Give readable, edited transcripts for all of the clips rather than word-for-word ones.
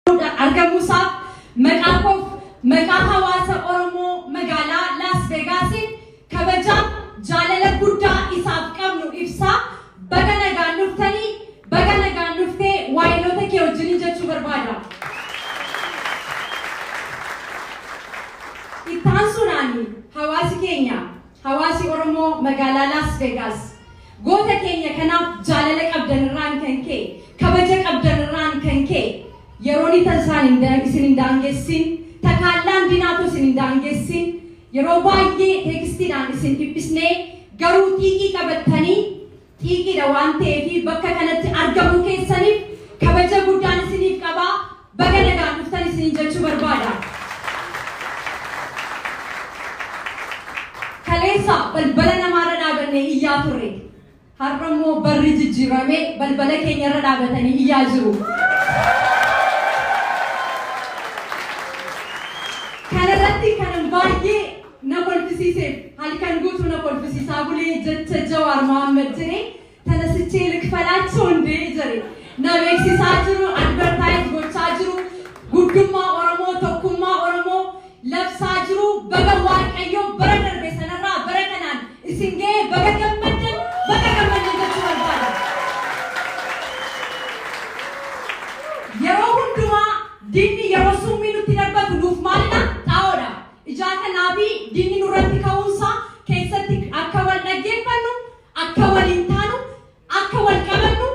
argamuusaaf maqaa hawaasa Oromoo magaalaa Las Vegaasiin kabaja jaalala guddaa isaaf qabnu ibsaa baga nagaan dhuftanii baga nagaan dhuftee waayilota kee wajjin jechuu barbaada. Ittaan sunaani hawaasi keenya hawaasi Oromoo magaalaa Las Vegas goota keenya kanaaf jaalala qabdan irraan kan kee kabaja qabdan irraan kan kee yeroo tasaan isin daangessin takaallaan dinaatu isin daangessin yeroo baay'ee teekstiidhaan isin dhiphisnee garuu xiiqii qabattanii xiiqiidha waan ta'eef bakka kanatti argamuu keessaniif kabaja guddaan isiniif qabaa baga nagaan dhuftan isin jechuu barbaada. Kaleessa balbala namaarra dhaabannee iyyaa turre har'a immoo barri jijjiiramee balbala keenyarra dhaabatanii iyyaa jiru. Kanarratti kan baay'ee na kolfisiise halkan guutuu na kolfisiisaa bulee jecha Jawaar Mohaammed jedhee tanasichee likfalaachoo hundee jedhe na beeksisaa jiru advertise gochaa jiru guddummaa Oromoo tokkummaa Oromoo labsaa jiru baga Waaqayyoo bara darbe sanarraa bara kanaan isin ga'ee baga gammaddan jechuu barbaada. Yeroo hundumaa diinni yeroo summii nutti darbatu nuuf maalidha? Xaa'oodha. Ijaa kanaafi diinni nurratti ka'uunsaa keessatti akka wal dhaggeeffannu, akka waliin taanu, akka wal qabannu,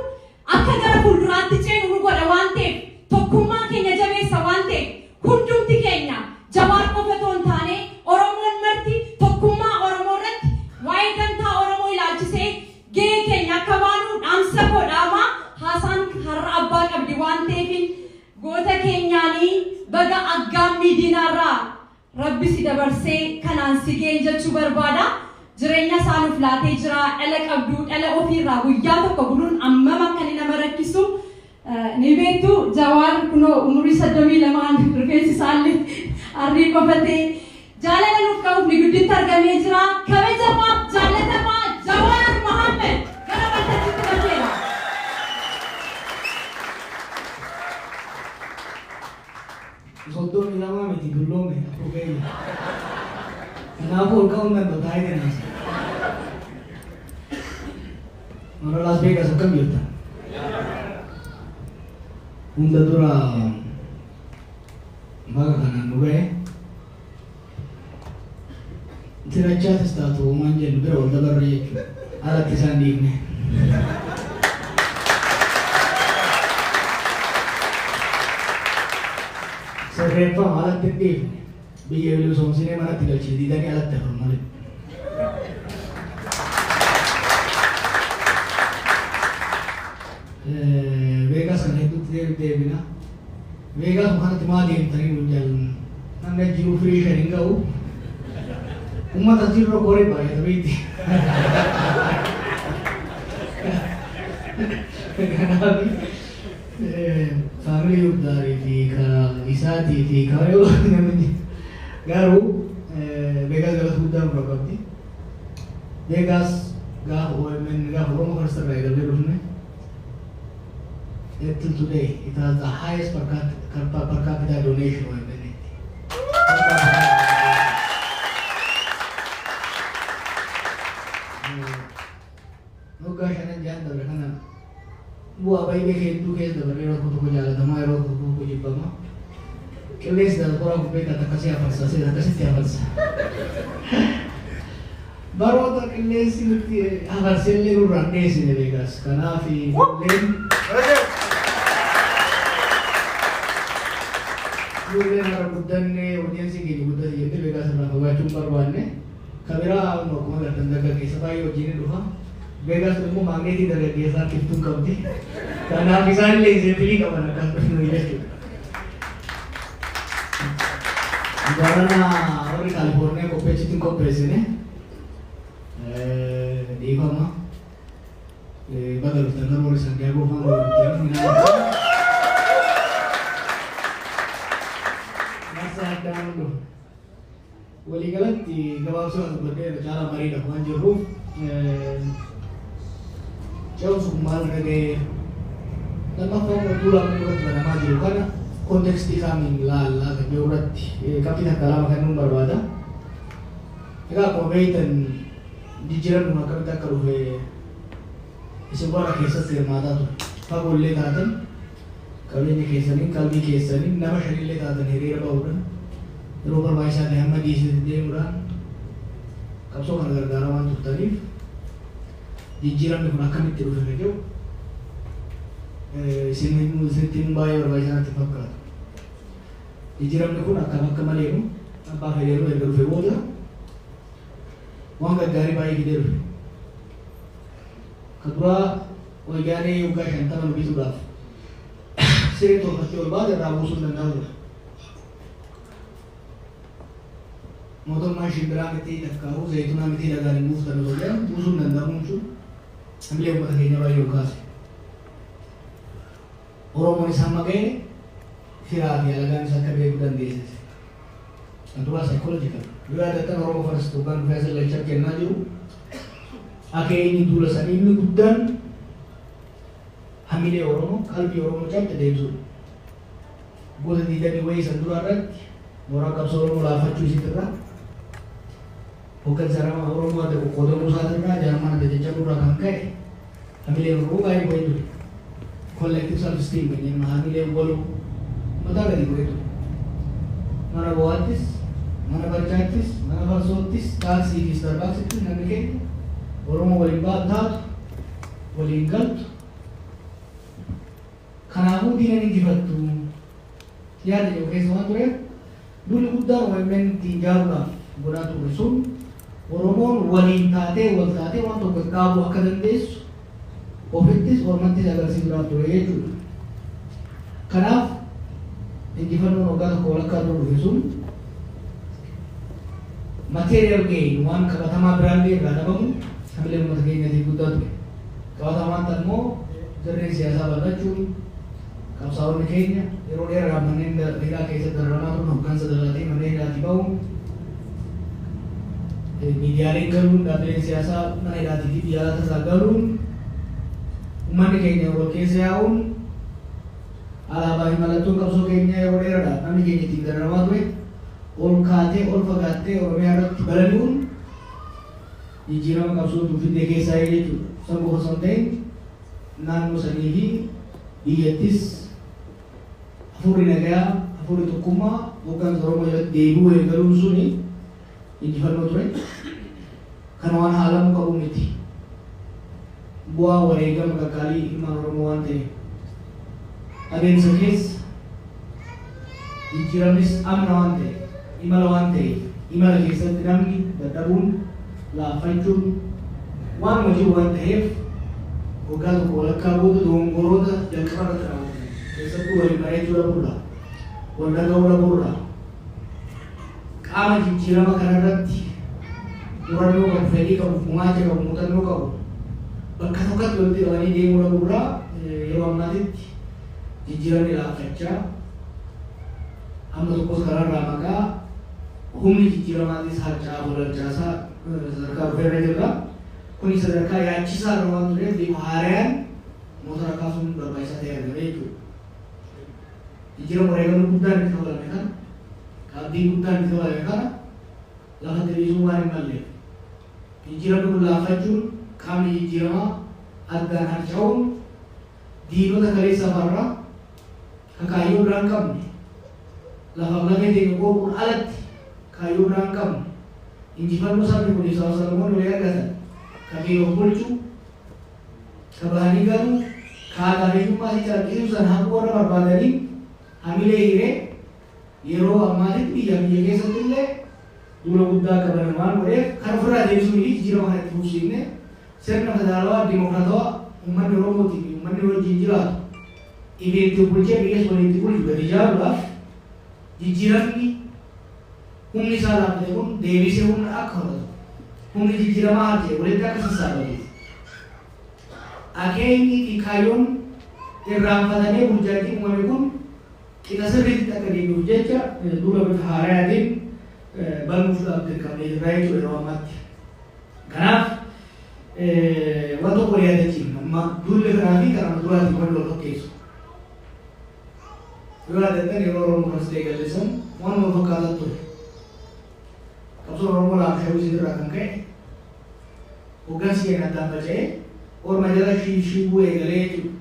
akka gara fuulduraatti ceenu nu godha waan ta'eef tokkummaa keenya jabeessa waan ta'eef hundumti keenya Jawaar qofa otoo hin taane Oromoon marti tokkummaa Oromoo irratti waa'ee gamtaa Oromoo ilaalchisee gahee keenya akka baanu dhaamsa godhaamaa haasaan har'a abbaa qabdi waan ta'eef goota keenyaanii baga aggaammii diinaarraa Rabbi si dabarsee kanaan si ga'e jechuu barbaada. Jireenya isaa nuuf laatee jira dhala qabdu dhala ofiirraa guyyaa tokko buluun ammam akka inni nama rakkisu ni beektu. Jawaar kunoo umurii 32 rifeensi isaallee arrii qofatee jaalala nuuf qabuuf ni gudditti argamee jira. Kabajamaa jaalatamaa Jawaar Mohaammed gara waltajjiitti dhufeera. Soddoni lama miti dullome appropriate. Kanaafuu olka'uun danda'u taa'ee kennas. Mara Las Vegas akkam jirta? Hunda dura baga kanaan nu ga'e. Tirachaatis taatu uumaan jennu bira ol dabarre jechuudha. Alatti isaan dhiifne. Sirreeffama alatti dhiifne biyya bilisoomsinee manatti galchine diidanii alatti hafan malee. Vegas kana hedduutti deebina. Vegas kanatti maa deemtanii nu jaalladhu. Namni jiru firii shan hin ga'u. Uummata jirra qoree baay'ata beekti. Kanaaf family yurdaari fi ka isaati fi ka yoo namni garuu Vegas galata guddaa nurra qabdi. Vegas gaafa Oromoo First irraa eegalee dhufne. Till today, it has the highest per capita donation of the no gosh, I didn't know that. Buah bayi ke itu kes dah berlari aku tu kerja, damai aku tu kerja bama. Keles dah orang aku kata kasih apa sah, saya kasih tiap sah. Baru tu keles itu agar selalu urang deh sini Vegas, karena fi Lulen orang budan ne audience gini budan jadi Vegas orang kau cuma baruannya. Kamera no kau dah tanda ke sebagai ojine doa. Vegas tu मांगे थी दर के साथ कितु कब थी karena bisa ले जे pilih kawan akan penulis itu karena orang California kau peci tu kau peci ne di mana badal tanda orang Santiago mana masa ada tu wali galat di gawang suatu berbeda cara mari dah manjuru jauh sumber dari lama kau pulang ke mana maju karena kontekstii kamiin ilaallaa kan jiru irratti qabxii takka lama kennuun barbaada. Egaa akkuma beektan jijjiiramni kun akkamitti akka dhufe isin warra keessatti hirmaataa ture. Fagoollee taatan qabeenya keessaniin qalbii keessaniin nama shanillee taatan hiriira ba'uudhaan yeroo barbaachisaa ta'e hamma dhiisanii deemuudhaan qabsoo kana gargaaramaa turtaniif jijjiiramni kun akkamitti dhufe kan jiru isin baay'ee barbaachisaa natti fakkaata. Jijjiiramni kun akka malee abbaa fedheeru erga dhufe booda waan gaggaarii baay'ee fidee dhufe. Kan duraa wayyaanee waggaa 50 nu bituudhaaf siree tolfattee ol baate irraa buusuu hin danda'amudha. Mootummaan shimbiraan itti lakkaa'uu zayituunaan itti dhagaan hin buuftan osoo jedhan buusuu hin danda'amuun sun hamilee uummata keenya baay'ee ol kaase. Oromoon isaan maqee firaa fi alagaan isaa akka beekuu dandeessise. Kan duraa saayikoolojikal. Yoo yaadattan Oromoo First Hoggaan Dhufee Sallachaa kennaa jiru akka inni duula sanii inni guddaan hamilee Oromoo qalbii Oromoo cabte deebisuudha. Gosa 20 wayii san duraa irratti mooraa qabsoo Oromoo laafachuu isiitirraa hoggansa Oromoo Oromoo adda qoqqoodamuu isaatirraa jaarmaan adda jajjabuurraa kan ka'e hamilee Oromoo baay'ee bu'ee ture. Collective self-esteem kan hamilee waluu mataa gadi bu'ee ture. Mana bu'aattis, mana barjaattis, mana farsoottis, taaksii fi starbaksittis namni keenya Oromoo waliin taatu, waliin galtu. Kanaafuu diinanii injifattu yaada jiru keessa waan tureef duulli guddaan OMN ittiin ijaaruudhaaf godhaa ture sun Oromoon waliin taatee wal taatee waan tokko qabu akka dandeessu ofittis ormattis agarsiisuudhaaf ture jechuudha. Kanaaf injifannoon waggaa tokko walakkaa dura dhufe sun material gain waan qabatamaa biraanlee irraa dhabamu hamilee uummata keenyaatiif guddaa ture. Qabatamaan immoo jarreen siyaasaa bal'achuun qabsaa'onni keenya yeroo dheeraa manneen hidhaa keessatti dararamaa turan hoggansa dalatee manneen hidhaatii ba'uun miidiyaaleen galuun dhaabbileen siyaasaa mana hidhaatii fi biyya alaa tasaa galuun uummanni keenya wal keessa yaa'uun alaabaa fi mallattoon qabsoo keenya yeroo dheeraadhaaf namni keenya ittiin dararamaa ture ol kaatee ol fagaattee Oromiyaa irratti balali'uun jijjiirama qabsoo fidee keessaa jechuudha. San qofa osoo hin ta'in naannoo sanii fi biyyattis hafuurri nagayaa, hafuurri tokkummaa hoggansa Oromoo jalatti deebi'uu eegaluun suni injifannoo ture. Kana waan haalamuu qabu miti. Bu'aa wareegama qaqqaalii ilmaan Oromoo waan ta'eef. Adeemsa keessa jijjiiramnis amna waan ta'eef, imala waan ta'eef, imala keessatti namni dadhabuun, laaffachuun waan hojii waan ta'eef waggaa tokko walakkaa booda dogongoroota jalqaba irratti raawwatan. Keessattuu waliin bareechuu dhabuudha, wal dhaga'uu dhabuudha. Qaama jijjiirama kanarratti murannoo qabu, fedhii qabu, gumaacha qabu, muuxannoo qabu bakka tokkotti walitti qabanii deemuu dhabuurraa yeroo ammaatitti jijjiiramni laaffachaa amma tokkos karaarraa maqaa humni jijjiiramaatis harcaa walharcaasaa sadarkaa dhufeerra jirra. Kuni sadarkaa yaachisaa irra waan tureef bifa haaraan motora kaasuun barbaachisaa ta'e argame jechuudha. Jijjiirama wareegamni guddaan itti dabalame kana, qabdii guddaan itti dabalame kana lafa deebisuu waan hin malleef. Jijjiiramni kun laaffachuun qaamni jijjiiramaa addaan harca'uun diinota kaleessa farraa kaayyoo biraan qabne lafaaf lafee ta'e qoquun alatti kaayyoo biraan qabne injifannoo sabni kun isaa Salomoon walii argatan kabee of bulchuu kabahanii garuu kaadaameyyummaa si calaqqisiisu san haquu warra barbaadanii hamilee hiree yeroo ammaatitti biyya keessatti illee duula guddaa qaban waan godheef kan ofirraa deebisuu fi jijjiirama kana itti fufsiifne sirna federaalawaa dimokiraatawaa uummanni Oromootii fi uummanni wajjin jiraatu itti bulchee biyyas walitti bulchu gadi ijaaruudhaaf jijjiiramni humni isaa laaffate kun deebisee humna akka horatu humni jijjiiramaa harjee walitti akka sassaabatuuf akeenyi fi kaayyoon irraanfatamee burjaatiin uumame kun qixa sirriitti akka deebi'uuf jecha duula bifa haaraatiin bal'uudhaaf dirqamee jirra jechuudha yeroo ammaatti. Kanaaf waan tokko yaadachiifna amma duulli kanaa fi kana duraatiin wal fakkeessu. yoo yaadattan yeroo Oromoo as eegalesan waanuma fakkaatan ture. Qabsoo Oromoo laafee isinirraa kan ka'e hoggansi keenya addaan faca'ee orma jala shiibuu eegalee jechuudha.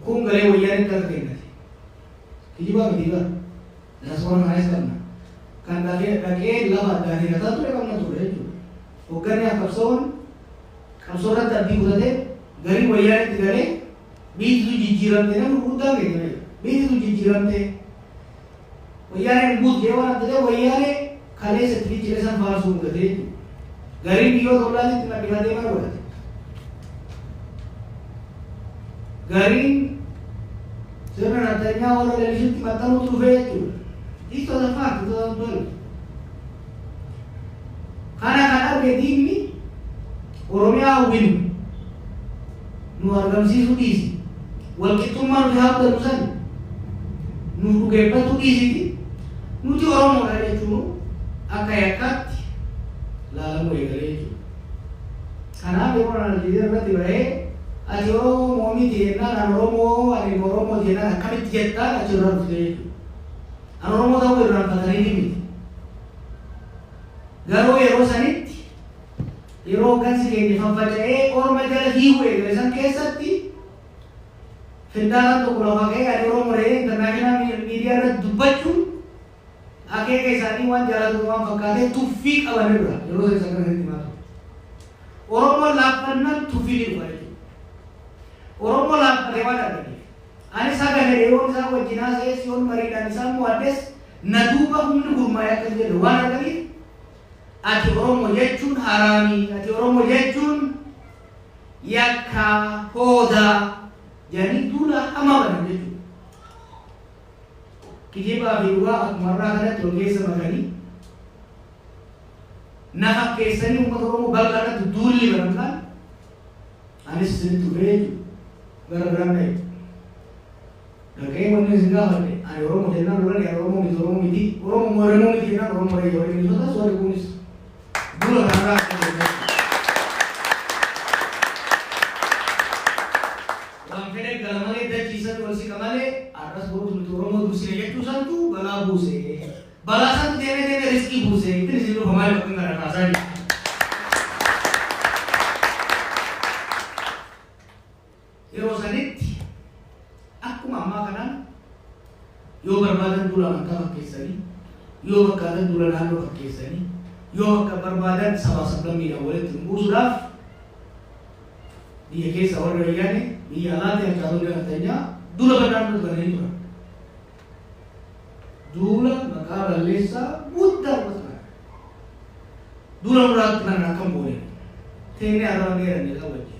Kun galee wayyaanitti akka kennate. Kijibaa miti bara. Diaspora kanas qabna. Kan dhaqee lafa addaan hirataa ture qabna ture jechuudha. Hogganni qabsoo irratti abdii kutatee garii wayyaanitti galee biitu jijjiiramte namni guddaa keenya biitu jijjiiramte wayyaaneen buutee waan adda wayyaanee kaleessa itti fichile san faarsuu mudatee jechuudha. Gariin biyyoota olaanitti naqqifatee mana godhate. Gariin sirna Natanyaa warra leellishitti maxxanuu dhufee jechuudha. Istoota faakti to'atan tole. Kana kan arge diinni Oromiyaa hawwinu nu argamsiisuu dhiisi. Walqixxummaa nuti haabdatu sani nu dhugeeffatu dhiisiti. Nuti Oromoodha jechuun akka yakkaatti laalamuu eegalee jechuudha. Kanaaf yeroo analyzii irratti bahee ati Oromoo miti jennaan ani Oromoo jennaan akkamitti jettaan achirraa dhufte jechuudha. Ani Oromoo ta'uu irraanfatanii miti. Garuu yeroo sanitti yeroo hoggansi keenya faffaca'ee orma jala hiiku eegale san keessatti findaalaan tokko lafa ka'ee ani Oromoo ta'ee internaashinaal miidiyaa irratti dubbachuun akeeka isaanii waan jaalatu waan fakkaatee tuffii qaban irra yeroo sana isa kanatti himaatu. Oromoo laaffannaan tuffii ni dhufa jechuudha. Oromoo laaffatee waan argate. Ani sagalee yeroo isaa wajjin haasa'ee siyoon mariidhaan isaan mo'addes na duuba humni gurmaa'ee akka jedhu waan arganiif ati Oromoo jechuun haraamii, ati Oromoo jechuun yakka hoodaa jedhanii duula hamaa banan jechuudha. Kijibaa fi dhugaa akkuma irraa kanatti ogeessa makanii na fakkeessanii uummata Oromoo bal'aa irratti duulli barantaan anis isin turee gara biraan ta'e. Dhaqee wanni isin gaafadhe ani Oromoo jennaan duran yaa Oromoo miti Oromoo miti jennaan Oromoo reeyya waliin misoota soori kunis duula kanarraa akka jedhamu. Waan fedhe gala malee dachiisatti wal siqa malee arras boruuf nuti Oromoo dursine jechuu santu balaa buuse. Balaa santu deemee riskii buuse. Ittiin isin dhufa maali bakka gara kaasaa jiru. Yeroo sanitti akkuma ammaa kanaan yoo barbaadan duula amantaa fakkeessanii, yoo barbaadan duula naannoo fakkeessanii, yoo akka barbaadan sabaa sablammiidhaan walitti buusuudhaaf biyya keessa warra wayyaane biyya alaatti hanqaatonni Natanyaa duula badhaadhuu bananii turan. Duula maqaa balleessaa guddaa uffatan. Duula muraatti kan akkam boone. Teennee arraba dheeranii qaba wajjin.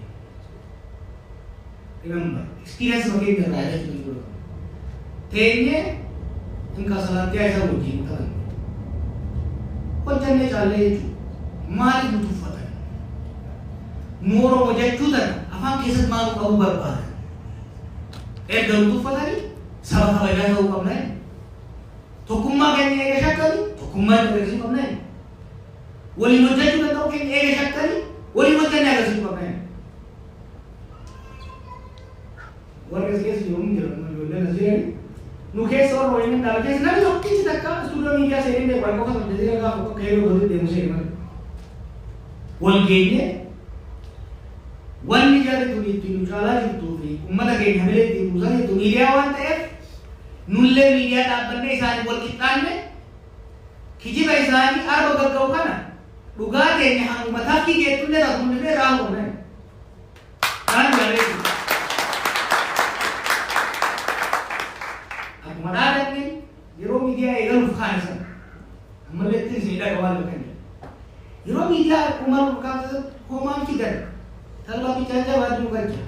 Remember, experience makin kerana itu dulu. Tehnya, engkau salatnya isa wajib kan. Kocaknya cale itu, mari butuh fatan. Moro wajib jutaan, apa kisah malu kau berapa? Dalam butuh fatan ni, sahabat sahabat kau kamu naik. Tokumma kan ni ega syakali, tokumma tu ega sih kamu naik. Wali wajib jutaan kau kan ega syakali, wali wajib ni ega sih kamu naik. Warga sekitar sebelum jalan nasi, nuke sor rohingya dalam kes nabi waktu kita kan sudah media sering deh, kalau kau sampai jadi agak kau kaya betul deh musim mana. Walgenya, wani jadi tu cala itu umat agak hamil itu usaha itu media wan teh, nulle media tak benar isani wal kitan deh, kiji bayi isani arba berkau kana, duga deh ni hang umat haki gitu deh, tak mungkin deh ramu deh, kan jadi. Madadak ni, Euro media egal bukan sana. Melihat ini tidak kawan bukan. Euro media umar bukan koman kita. Kalau bicara wajib bukan.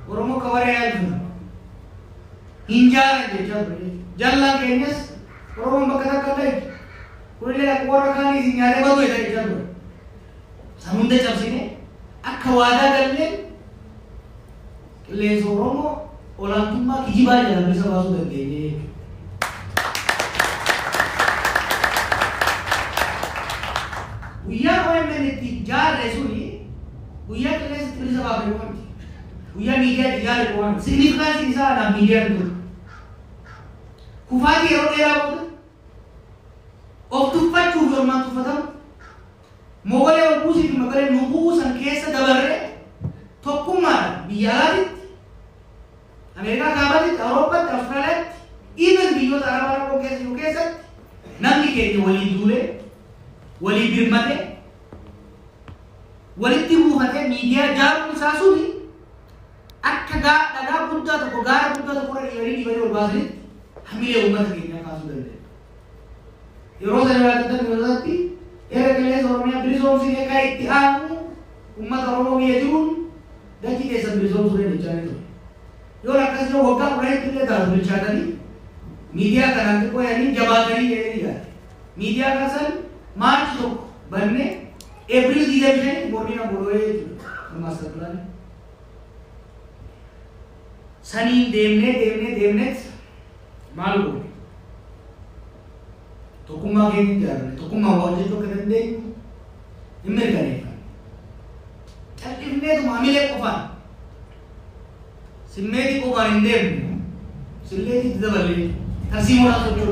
Orang mau kawan yang itu. Hinjar aja jalan kenyas. Orang mau berkata-kata. Kuliah orang kan ini nyari baru itu jalan. Samudra jam sini. Akwada dalam. Les orang mau orang tua kijibah jalan bisa masuk dan gini. Uya orang meniti jar resuni, uya kelas bisa apa berbuat. ويا ميديا تجار القوان significance إنسان على ميديا itu كفاية يروح يلعب أوف تفاح شو فرمان تفاهم موبايل وبوسي في مكان نبوس عن كيسة دبره توكما بيالات أمريكا كابات أوروبا أستراليا even بيوت أربعة كم كيسة يوكيسة نامي كيني ولي دولة ولي بيرمته ولي تيمو هذا ميديا جاب مساسوني أكدا أدا بودا تكوغار بودا تكورا يوري دي بيجور بازري هميله أمة كينيا كاسو دلله يروز أنا بتكلم نزاتي كليس أورميا بريزون سيني كاي تيامو أمة أورمو بيجون ده كي كيسة بريزون سوري نجاني يورا كاسو وقع بريد كله دار بريشادني ميديا كلام تكو يعني جبادري يعني ميديا كاسل مارच तो बनने अप्रैल दीजिए भी बोलने ना बोलो ये नमस्ते पुराने सनी देवने मालूम तो कुम्मा के नहीं जा रहे तो कुम्मा वाले तो कहते हैं इमर करने का चल इमने तो मामिले को फान सिम्मेदी को मारिंदे सिल्लेदी दबले तसीमोना तो जो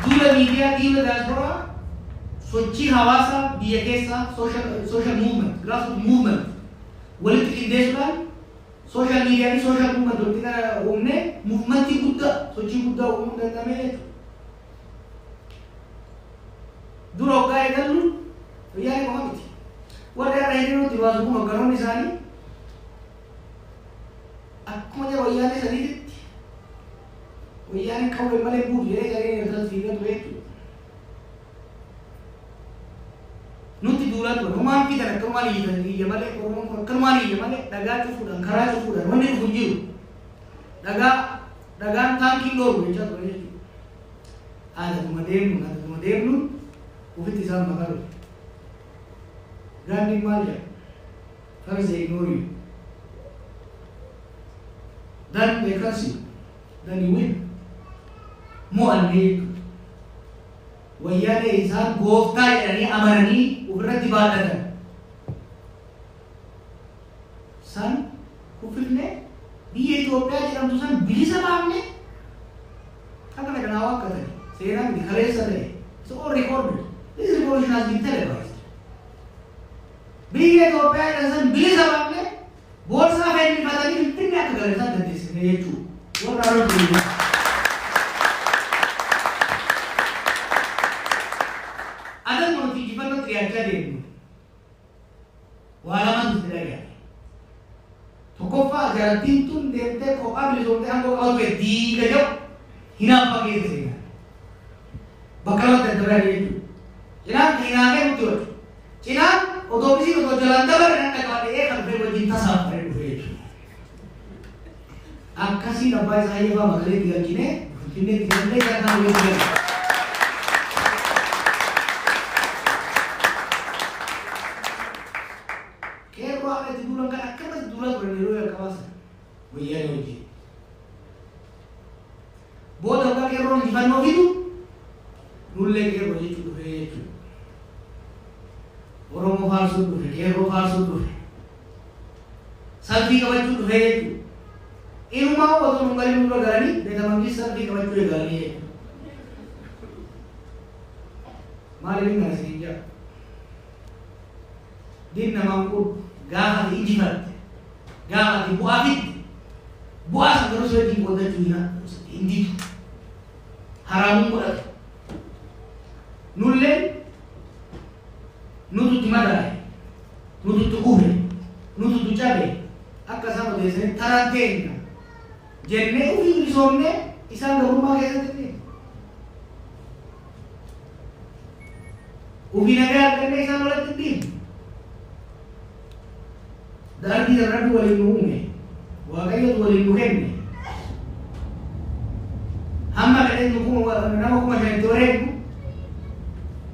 दूसरा मीडिया तीव्र diaspora सोची हवासा बीएकेसा social movement grassroots movement वलित इंडेशनल social media की social movement होती है उन्हें movement की बुद्धा सोची बुद्धा उन्हें देता में दूर होगा इधर लूँ तो यार कौन थी वो क्या रहेगी नो दिवाली को करो निशानी अब मुझे वो यार ने सही ويعني كون الملك بوجي ليه جاي يدرس فيه ده بيت نوتي دولات ورومان في ده كمالي ده يملك ورومان كمالي يملك دعاء تفودا خراج تفودا وني تفوجيو دعاء تانكين دور بيجا بيجا هذا تمدين وفي تسام مكانه غاندي ماليا فرز إغنوري dan bekasi dan iwin मुअल्लिफ वैयाने इंसान गोफ्ता यानी अमरनी उबरत इबादत है सन कुफिल ने भी ये इथियोपिया जब तुझे बिली सबाब ने क्या मैं कहना वाक करते सेना में दिखले सरे so all recorded this revolution has been televised भी ये इथियोपिया जब बिली सबाब ने बोल सा है नहीं पता नहीं कितने क्या कर रहा था देश में ये चू वो रारो चू ada motif kita teriaca deh, walaupun tidak ada. Tokofa jalan tintun dente kopa beli somte anggo kau beti kejauh, hina pakai itu sih. Bakalan terjadi itu. Cina hina ke betul. Cina otobisi atau jalan dabar yang kalau dia kan berwajib tasawuf itu. Akasi nabai saya pak makhluk tiga cine, cine tiga jangan boleh. Both of them are on the video. Nulle ke roji chu he chu. Oromo farsu chu he, Kero farsu chu he. Salfi ka chu he chu. Inuma wo to nungali nulo garani, beta mangi salfi ka chu garani he. Mari ni nasi ja. Din namangku gaha di jimat. Gaha di buafit. Buas terus lagi bodoh cuina. Indi haramun buat nulle nutu timada nutu tukuhe nutu tucabe akka sama dese tarantena jenne ufi bisomne isan rumah kayak tadi ufi naga kene isan oleh tadi dari tidak ada dua lingkungan wakaya dua lingkungan Hamba kadang nukum nama kuma jadi toreng,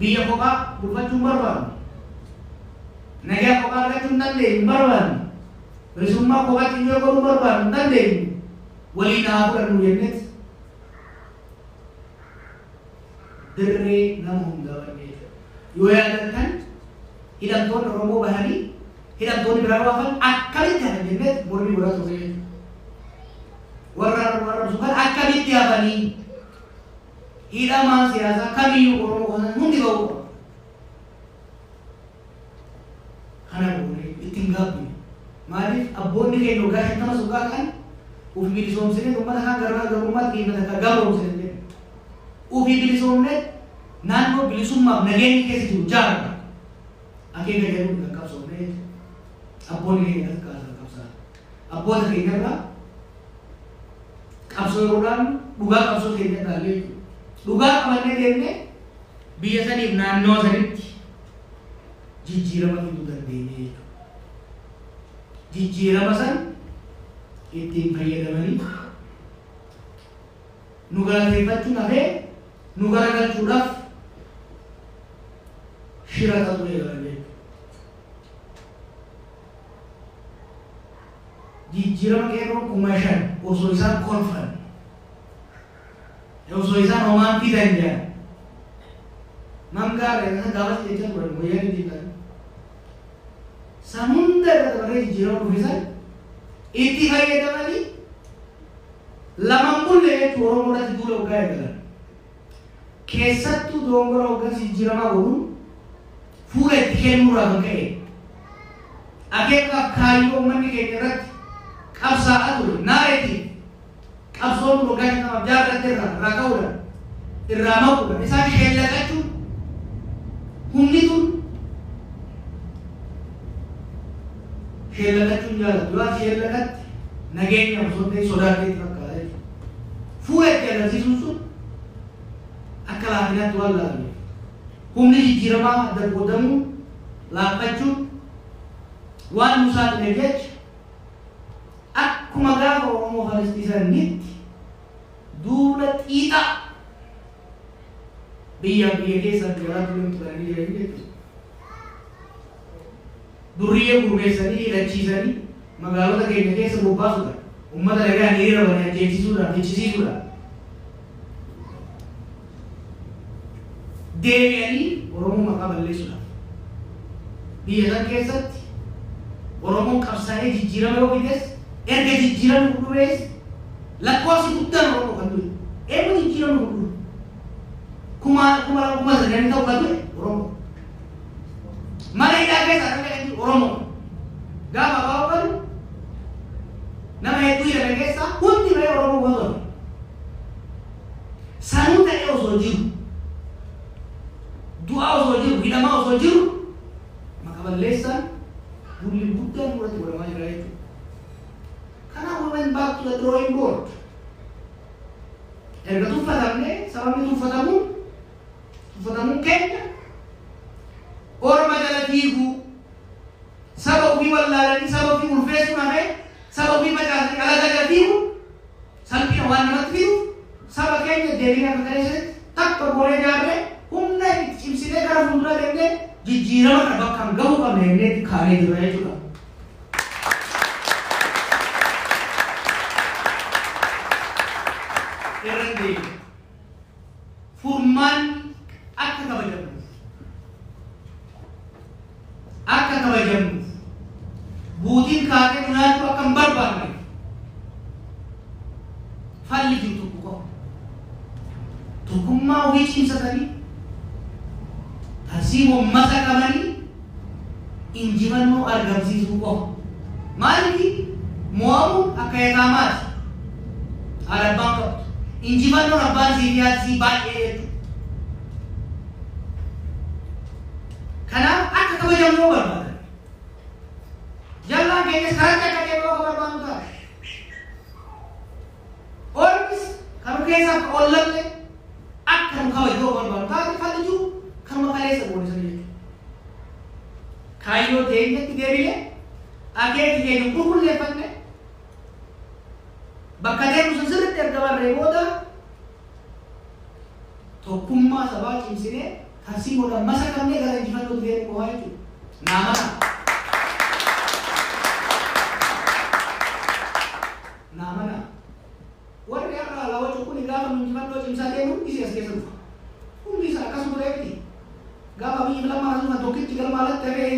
biya koka bukan cuma barban, naga koka kadang cuma dendeng barban, bersumma koka tinggal koru barban dendeng, wali na aku kan nuyenet, dere namun dawan ni, yoya kan, hidhamtoonni Oromoo bahanii hidhamtoonni biraa waafan akkamitti hafan jennee mormii godhaa turre. Warra sun akkamitti hafanii hidhamaan siyaasaa kamiyyuu Oromoo kana hundi ba'uu qaba. Kana goone ittiin gaabbine. Maaliif abboonni keenya waggaa 50 sugaa kan ufi bilisoomsine uummata kan garummaatti dhiibbata akka gabaabsine jedhe. Ufi bilisoomne naannoo bilisummaaf nageenyi keessa jiru jaarra. Akeeka jedhuun kan qabsoofne abboonni keenya kaasan qabsaa. Abboota keenyarraa qabsoo yeroodhaan dhugaa qabsoo keenya dhaalee dhugaa qabannee deemne biyya saniif naannoo sanitti jijjiirama fiduu dandeenye jechuudha. Jijjiirama san ittiin fayyadamanii nu galateeffachuun hafee nu garagalchuudhaaf shira ta'uu eegalan jechuudha. Jijjiirama qeerroon 5,000 osoo isaan kolfan osoo isaan homaan fidan jedhan mamgaara isa gaafas jecha turan wayyaanii diitan san hunda irra dabaree jijjiirama dhufisan itti fayyadamanii laman bulle jechuu Oromoodhaatti duula waggaa eegalan keessattuu dogongora waggaa jijjiiramaa godhuun fuula itti kennuurraa kan ka'e akeekaaf kaayyoo uummanni keenya irratti qabsaa'aa ture naareetiif qabsoon waggaa shantamaaf jaarratte irraa ka'uudhaan irraa maquudhaan isaan sheellaqachuun humni tun sheellaqachuun jaalatu yoo sheellaqatti nageenya osoo ta'e sodaatteetti fakkaata jechuudha. Fuula itti agarsiisuun sun akka laafinaatti waan laaluuf humni jijjiiramaa adda qoodamuu laaffachuun waan nu saaxileef jecha akkuma gaafa Oromoo Falisxiisanitti duula xiixa biyya keessa jiraatu deemtu baranii jiranii jechuudha. Durriyyee gurmeessanii hidhachiisanii magaalota keenya keessa bobbaasuudhaan uummata nagaan hiriira banii ajjeesisuudhaan fichisiisuudhaan deebi'anii Oromoo maqaa balleessuudhaaf biyya san keessatti Oromoon qabsaa'ee jijjiirama yoo fides erga jijjiirama guddubees lakkoofsi guddaan Oromoo kan ture eenyu jijjiirama guddu kuma sadan ta'u kan ture Oromoo mana hidhaa keessa kan jedhamtu Oromoo gaafa baa'u kan nama hedduu hidhame keessa hundi bahee Oromoo gosoota sanuu ta'ee osoo jiru du'aa osoo jiru hidhamaa osoo jiru maqaa balleessaan bulli guddaan irratti godhamaa jira jechuudha. Kanaaf we went back to the drawing board. Erga tuffatamne sababni tuffatamuun keenya orma jala fiiguu saba ofii wallaalanii saba ofii ulfeessuun hafee saba ofii macaasanii alaga jala fiiguu salphina waan namatti fiiguuf saba keenya deebiin akka kaleessatti takka goonee jaarree humna itti cimsinee gara fuuldura deemnee jijjiirama kana bakkaan gahuu qabna jennee kaanee jirra jechuudha. Irratti furmaan akka kabajamnuuf buutiin kaatee nyaachuu akka hin barbaanne falli jiru tokko qofa. Tokkummaa ofii cimsatanii tarsiimoo masa qabanii injifannoo argamsiisuu qofa. Maaliif mo'amuun akka eegaamaati arabbaan qabdu. Injifannoon abbaan siifiyaatii baay'ee jechuudha. Kanaaf akka kabajamnuu barbaadan. Jallaan keenyas karatti akka deebi'uu akka barbaadu ta'a. Ormis kan keessa akka ollalle akka nu kabajuu barbaadu taate falli jiru kanuma kaleessa boonisan jechuudha. Kaayyoo teenyatti deebi'ee akeeki keenya qulqulleeffanne bakka deemu sun sirriitti erga barree booda tokkummaa sabaa cimsinee tarsiimoodhaan masa qabnee gara injifannootti deemu qofa jechuudha. Naamana warri har'a alaawwachuu kun gaafa injifannoo cimsaa deemu hundi as keessa dhufa. Hundi isaa akkasuma ta'etti gaafa biyyi lamaa asuma tokkichi galma alatti hafee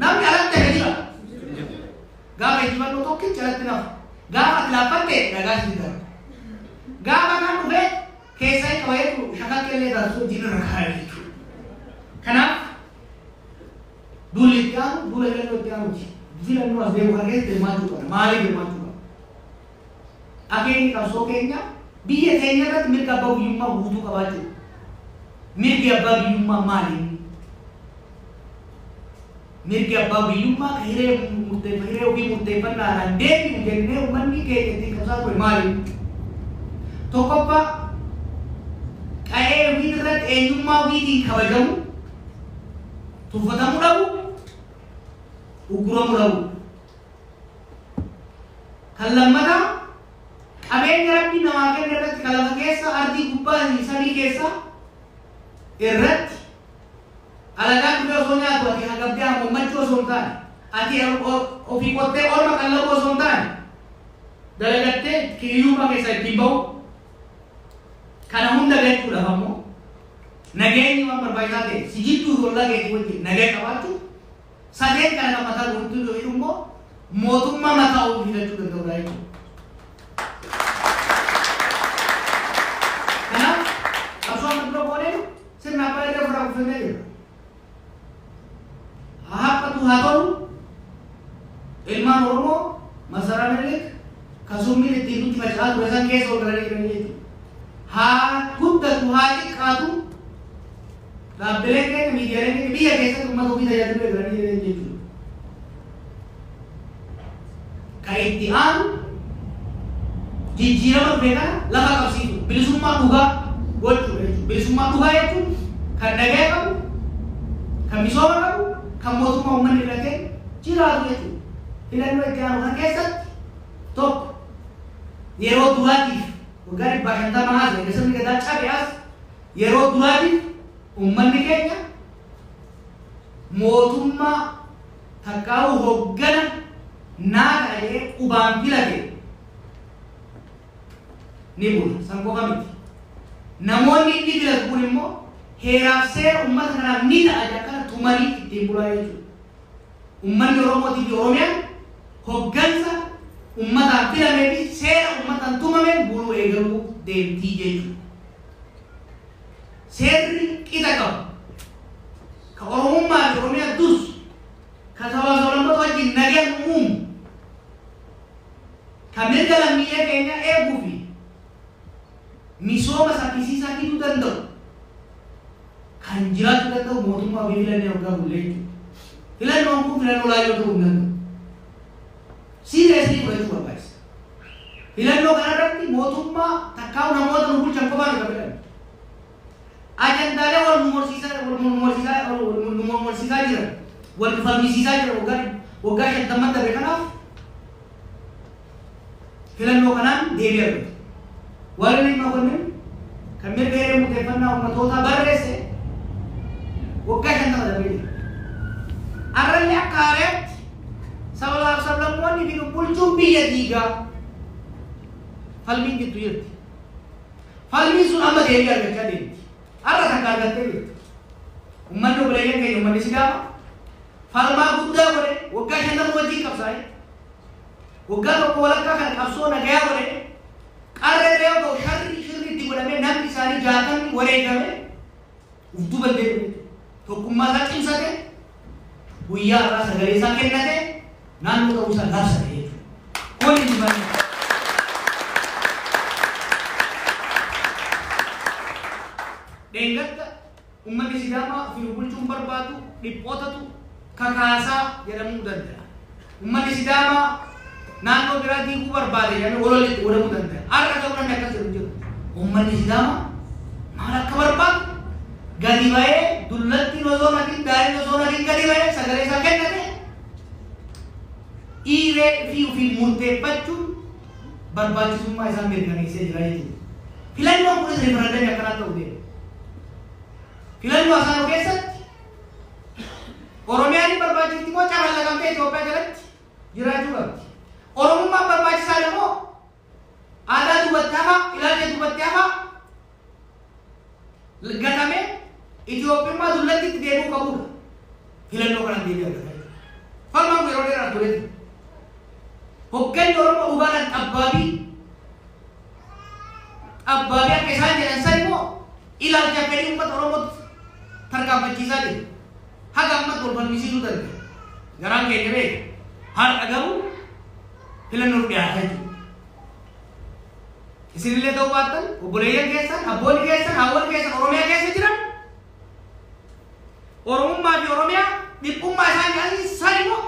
namni alatti hajira gaafa ijibannoo tokkicha alatti nafa gaafa ati laaffattee dhagaa si dara gaafa kan dhufe keessaa hin qabayeetu shakakkeellee taasisuu hojiin irra kaa'ee jechuudha. Kanaaf duulli itti aanu duula filannoo itti aanuti. Filannoo as deemu kana keessatti hirmaachuu qaba. Maaliif hirmaachuu qaba? Akeenyi qabsoo keenya biyya keenya irratti mirga abbaa biyyummaa guutuu qabaachuu. Mirgi abbaa biyyummaa maali? Mirgi abbaa biyyummaa hiree ofii murteeffannaadhaan deebiin jennee uummanni keenya ittiin qabsaa ture maali? Tokkoffaa qa'ee ofii irratti eenyummaa ofiitiin kabajamu tuffatamuu dhabu uguramuu dhabu. Kan lammataa qabeenya rabbi namaa kenne irratti kan lafa keessa ardii gubbaa samii keessa irratti alagaan dhufee osoo nyaatu ati hagabdee hammachuu osoo hin taane ati ofii qottee orma qallabuu osoo hin taane dalagattee kiyyummaa keessa ittiin bahu kana hunda beekuudhaaf ammoo nageenyi waan barbaachisaa ta'e si jidduu tollaa keetii wajjin nagee qabaachuu sadeen kana kan mataa guutuu yoo jedhu immoo mootummaa mataa ofii fidachuu danda'udha jechuudha. Kanaaf qabsoo amma dura booneen sirna abbaa irra fuudhaa kuffannee jira. Haa haphatu haa tolu ilmaan Oromoo masaraa Minilik kasummiin ittiin nutti faca'aa ture san keessa ol galanii jiranii jechuudha. Haa guddatu haa xiqqaatu dhaabbileen keenya miidiyaaleen keenya biyya keessatti uummata ofii tajaajiluu eegalanii jiran jechuudha. Kan itti aanu jijjiirama dhufe kana lafa qabsiisu bilisummaa dhugaa gochuudha jechuudha. Bilisummaa dhugaa jechuun kan nagaa qabu, kan misooma qabu, kan mootummaa uummanni filatee jiraatu jechuudha. Filannoo itti aanu kan keessatti tokko yeroo duraatiif waggaa 250 haasa'e keessatti gadaa cabeas yeroo duraatiif uummanni keenya mootummaa takkaa'u hoggana naa ta'ee qubaan filate ni bula. San qofa miti. Namoonni inni filatu kun immoo heeraaf seera uummata kanaaf ni ta'a akkana tumanii ittiin bulaa jechuudha. Uummanni Oromootii fi Oromiyaan hoggansa uummataan filamee fi seera uummataan tumameen buluu eegaluu deemtii jechuudha. Seerri qixa qabu. Ka Oromummaa fi Oromiyaa dursu. Ka saba sablammoota wajjin nagaan uumu. Ka mirga lammiilee keenya eeguu fi misooma saffisiisaa fiduu danda'u. Kan jiraachuu danda'u mootummaa ofii filannee hoggaa bullee jechuudha. Filannoon kun filannoo laayyoo ta'uu hin danda'u. Siiriyeesii fudhachuu barbaachisa. Filannoo kanarratti mootummaa takkaa'u namoota nu bulchan qofaan hin qabilan. Ajandaalee wal mormorsiisaa jiran, wal falmisiisaa jiran waggaa 50 darbe kanaaf filannoo kanaan deebii argatu. Warri dhimma kunneen kan mirga hiree murteeffannaa uummatootaa barreesse waggaa 50 darbee jira. Arrallee akka haareetti sabaaf sablammoonni fi bulchuun biyya diigaa falmiin jirtu jirti. Falmiin sun amma deebii argachaa deemti. Arra takka argattee jirti. Uummanni obboleeyyan keenya uummanni Sidaama falmaa guddaa godhe waggaa 50 wajjin qabsaa'e. Waggaa tokko walakkaa kan qabsoo nagayaa godhe qarree yoo ta'u shirri itti godhamee namni isaanii 60 wareegame uftuu balleeffame tokkummaa isaa cimsate guyyaa irraa sagalee isaa kennate naannoo ta'uu isaa labsate jechuudha. Kun hin jibanne. Deengatta uummanni Sidaamaa ofii bulchuun barbaadu dhiphootatu kakaasaa jedhamuu danda'a. Uummanni Sidaamaa naannoo biraa diiguu barbaade jedhamee walolitti godhamuu danda'a. Har'a ta'uu namni akkas jedhu jiru. Uummanni Sidaamaa maal akka barbaadu gadi ba'ee dullatti osoo natiin daa'imni osoo natiin gadi ba'ee sagalee isaa kennate dhiiree fi ofii murteeffachuun barbaachisummaa isaa mirkaneessee jira jechuudha. Filannoon kunis referendamii akkanaa ta'uu deema. Filannoo asaanoo keessatti Oromiyaan barbaachifti moo cabalaqamtee Itoophiyaa jalatti jiraachuu qabdi. Oromummaan barbaachisaa immoo aadaa dubbatti hafaa, ilaalcha dubbatti hafaa gatamee Itoophiyummaa dullatti itti deemuu qabudha. Filannoo kanaan deebii argata. tulen. Hokkan Oromoo dhugaadhaan abbaabii akka isaan jedhan san immoo ilaalcha fedhii uummata Oromootti tarkaanfachiisaa jiru. Haga ammatti wal falmisiisuu danda'a. Garaan keenya beeka. Har'a garuu filannoof dhiyaataa jiru. Isinillee ta'uu baattan obboleeyyan keessan, abboonni keessan, haawwan keessan Oromiyaa keessa jiran Oromummaa fi Oromiyaa dhiphummaa isaan jedhanii san immoo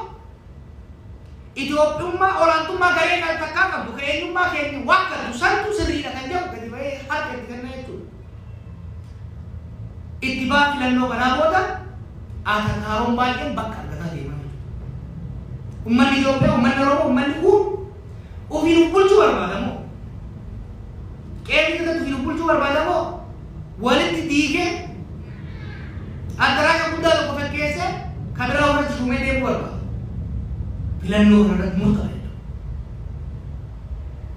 Itoophiyummaa olaantummaa garee kan takkaa qabdu kan eenyummaa keenya waakkatu santu sirriidha kan jedhu gadi ba'ee harka itti kennaa jechuudha. Itti baa filannoo kanaa booda atakaaroon baay'een bakka argataa deemaa jiru. Uummanni Itoophiyaa, uummanni Oromoo, uummanni kun ofiin bulchuu barbaadamoo? Qeerri keessatti ofiin bulchuu barbaadamoo? Walitti diigee addaraasha guddaa tokko fakkeessee kan biraa irratti shuumee deemuu barbaada. Filannoo kanarratti murtaa'edha.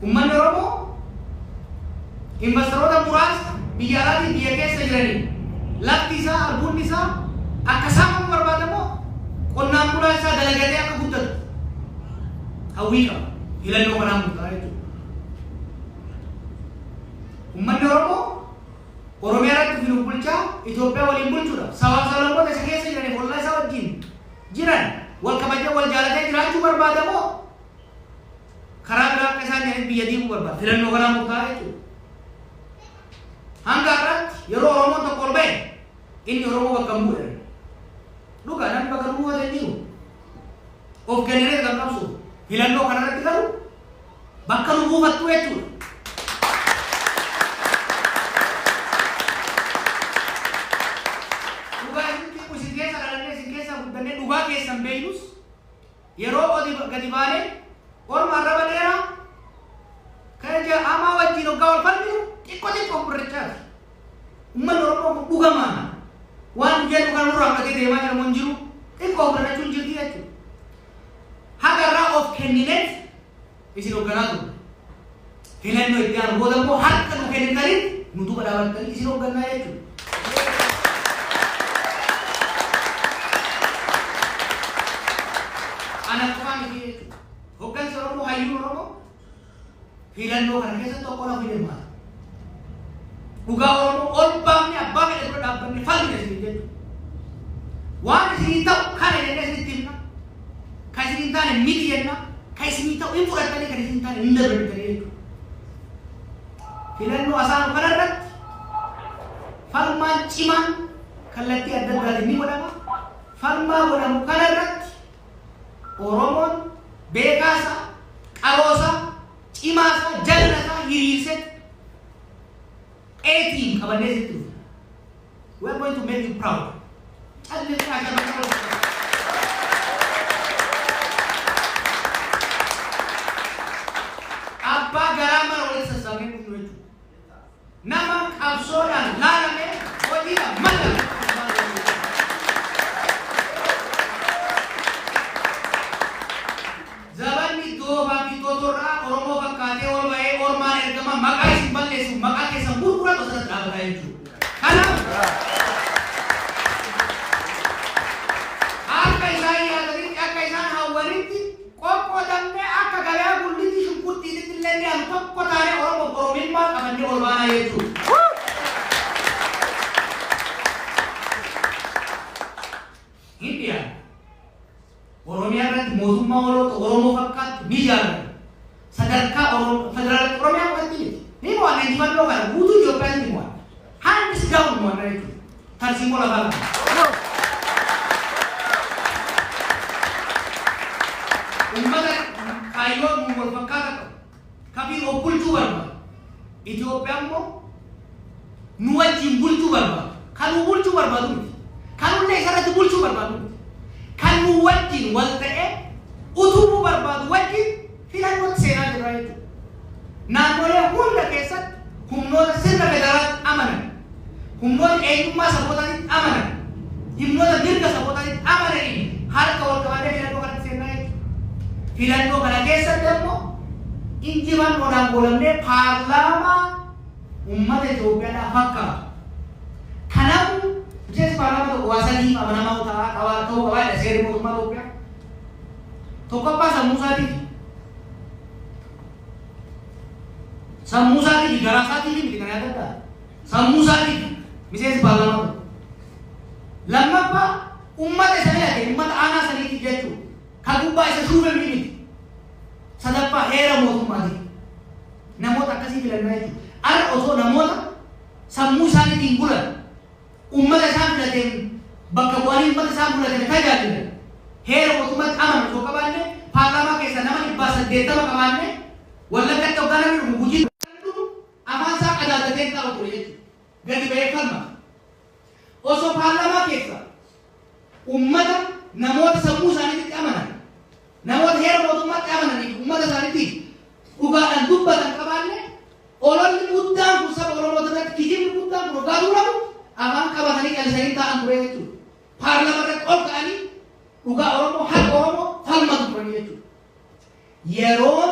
Uummanni Oromoo investoroota muraasa biyya alaatii biyya keessa jiranii lafti isaa, albuudni isaa akka saamamu barbaadamoo qonnaan bulaa isaa dalagatee akka guddatu hawwii qaba. Filannoo kanaan murtaa'a jechuudha. Uummanni Oromoo Oromiyaa irratti ofiin bulchaa Itoophiyaa waliin bulchuudha. Sabaa sablammoota isa keessa jiraniif ollaa isaa wajjin jiran wal kabajaa wal jaalatee jiraachuu barbaadamoo karaa biraa akka isaan jedhanii biyya diiguu barbaada. Filannoo kanaan murtaa'a jechuudha. Hanga irratti yeroo Oromoon tokko ol ba'e inni Oromoo bakka hin bu'e. Dhugaa namni bakka hin bu'ate jiru. Of kennee kan qabsu. Filannoo kanarratti garuu bakka nu buufattu jechuudha. Dhugaa keessan beeynus yeroo odi gadi baanee orma arraba dheeraa kan amaa wajjin hoggaa wal falmisu xiqqoo burrichaati. Uummanni Oromoo dhugamaana waan jedhu kan nurraa fudhatee deemaa jira moo hin jiru xiqqoo burrachuun jirti jechuudha. Haga irraa of kennineet isin hoogganaa turre. Filannoo itti aanu booda immoo harka nu kennitaniin nu duuba dhaabattanii isin hooggannaa jechuudha. Hoggansi Oromoo hayyuun Oromoo filannoo kana keessatti tokko lafa deemaa. Dhugaa Oromoo ol baafnee abbaa fedhe dura dhaabbanne falmine isin jechuudha. Waan isinii ta'u kana jennee isinitti himna. Kan isinii hin taane miti jenna. Kan isinii ta'u hin fudhattanii kan isinii hin taane hin dabartanii jechuudha. Filannoo asaanu kanarratti falmaan cimaan kallattii adda addaatiin ni godhama. Falmaa godhamu kanarratti Oromoon beekaasa, qaroosa, cimaasa, jal'aasa, hiriirse eetiin qabannee sitti dhufa. We are going to make you proud. Abbaa garaa mara walitti sassaabnee dhufnu jechuudha. Nama qabsoodhaan laalamee hojiidhaan mala. Oromoo fakkaatee ol ba'ee ormaan ergama maqaa isin balleessuuf maqaa keessan gurguratu asirratti dhaabataa jechuudha. Kanaaf akka isaan yaadanitti akka isaan hawwanitti qoqqoodamnee akka gabaa gullitti shunkurtiititti illee ni aanu tokko taanee Oromoo Oromummaa qabannee ol baanaa jechuudha. Hindi yaadu. Oromiyaa irratti mootummaa Oromoo fakkaatu ni jaalatu. Sadarkaa federal Oromiyaa walitti miti. Ni waan inni fannoo kana guutuu Itoophiyaa ni waan. Hands down waan jechuudha. Tarsiimoo lafaa kana. Uummata kaayyoo nu wal fakkaata qabu. Kabiin of bulchuu barbaadu. Itoophiyaan immoo nu wajjin bulchuu barbaadu. Kan nu bulchuu barbaadu miti. Kan illee isarratti bulchuu barbaadu miti. Kan nu wajjin wal ta'ee utubuu barbaadu wajjin filannootti seenaa jirra jechuudha. Naannolee hunda keessatti humnoota sirna federaalaatti amanan, humnoota eenyummaa sabootaatti amanan, humnoota mirga sabootaatti amananii harka wal qabatee filannoo kanatti seenaa jechuudha. Filannoo kana keessatti immoo injifannoodhaan goolamnee paarlaamaa uummata Itoophiyaadhaa fakkaatu. Kanaafuu miseensi paarlaamaa tokko waa sadii amanamaa ta'uu qabaa seerri mootummaa Itoophiyaa. Tokkoffaa sammuu isaatiif. Sammuu isaatiif garaa isaatiif miti kan yaadadhaa. Sammuu isaatiif miseensi paarlaamaa. Lammaffaa ummata isa filate ummata aanaa saniitiif jechuudha. Kan gubbaa isa shuuban miti. Sadaffaa heera mootummaatiif. Namoota akkasii filannaa jechuudha. Har'a osoo namoota sammuu isaaniitiin bulan ummata isaan filateen bakka bu'anii ummata isaan bulatan tajaajilan heera mootummaatti amanu osoo qabaanne paarlaamaa keessa nama 80 qabaanne wallagatti hoggaa namni dhumu gujii afaan isaa qadaadateen taa'u ture jechuudha. Gadi ba'ee falma. Osoo paarlaamaa keessa ummata namoota sammuu isaaniitti amanan namoota heera mootummaatti amananii ummata isaaniitiin dhugaadhaan dubbatan qabaanne ololli guddaan kun saba Oromoo irratti kijibni guddaan kun hoggaa duramu afaan qabatanii qallisanii taa'an ture jechuudha. Paarlaamaa irratti ol ka'anii dhugaa Oromoo haqa Oromoo falmatu turanii jechuudha. Yeroon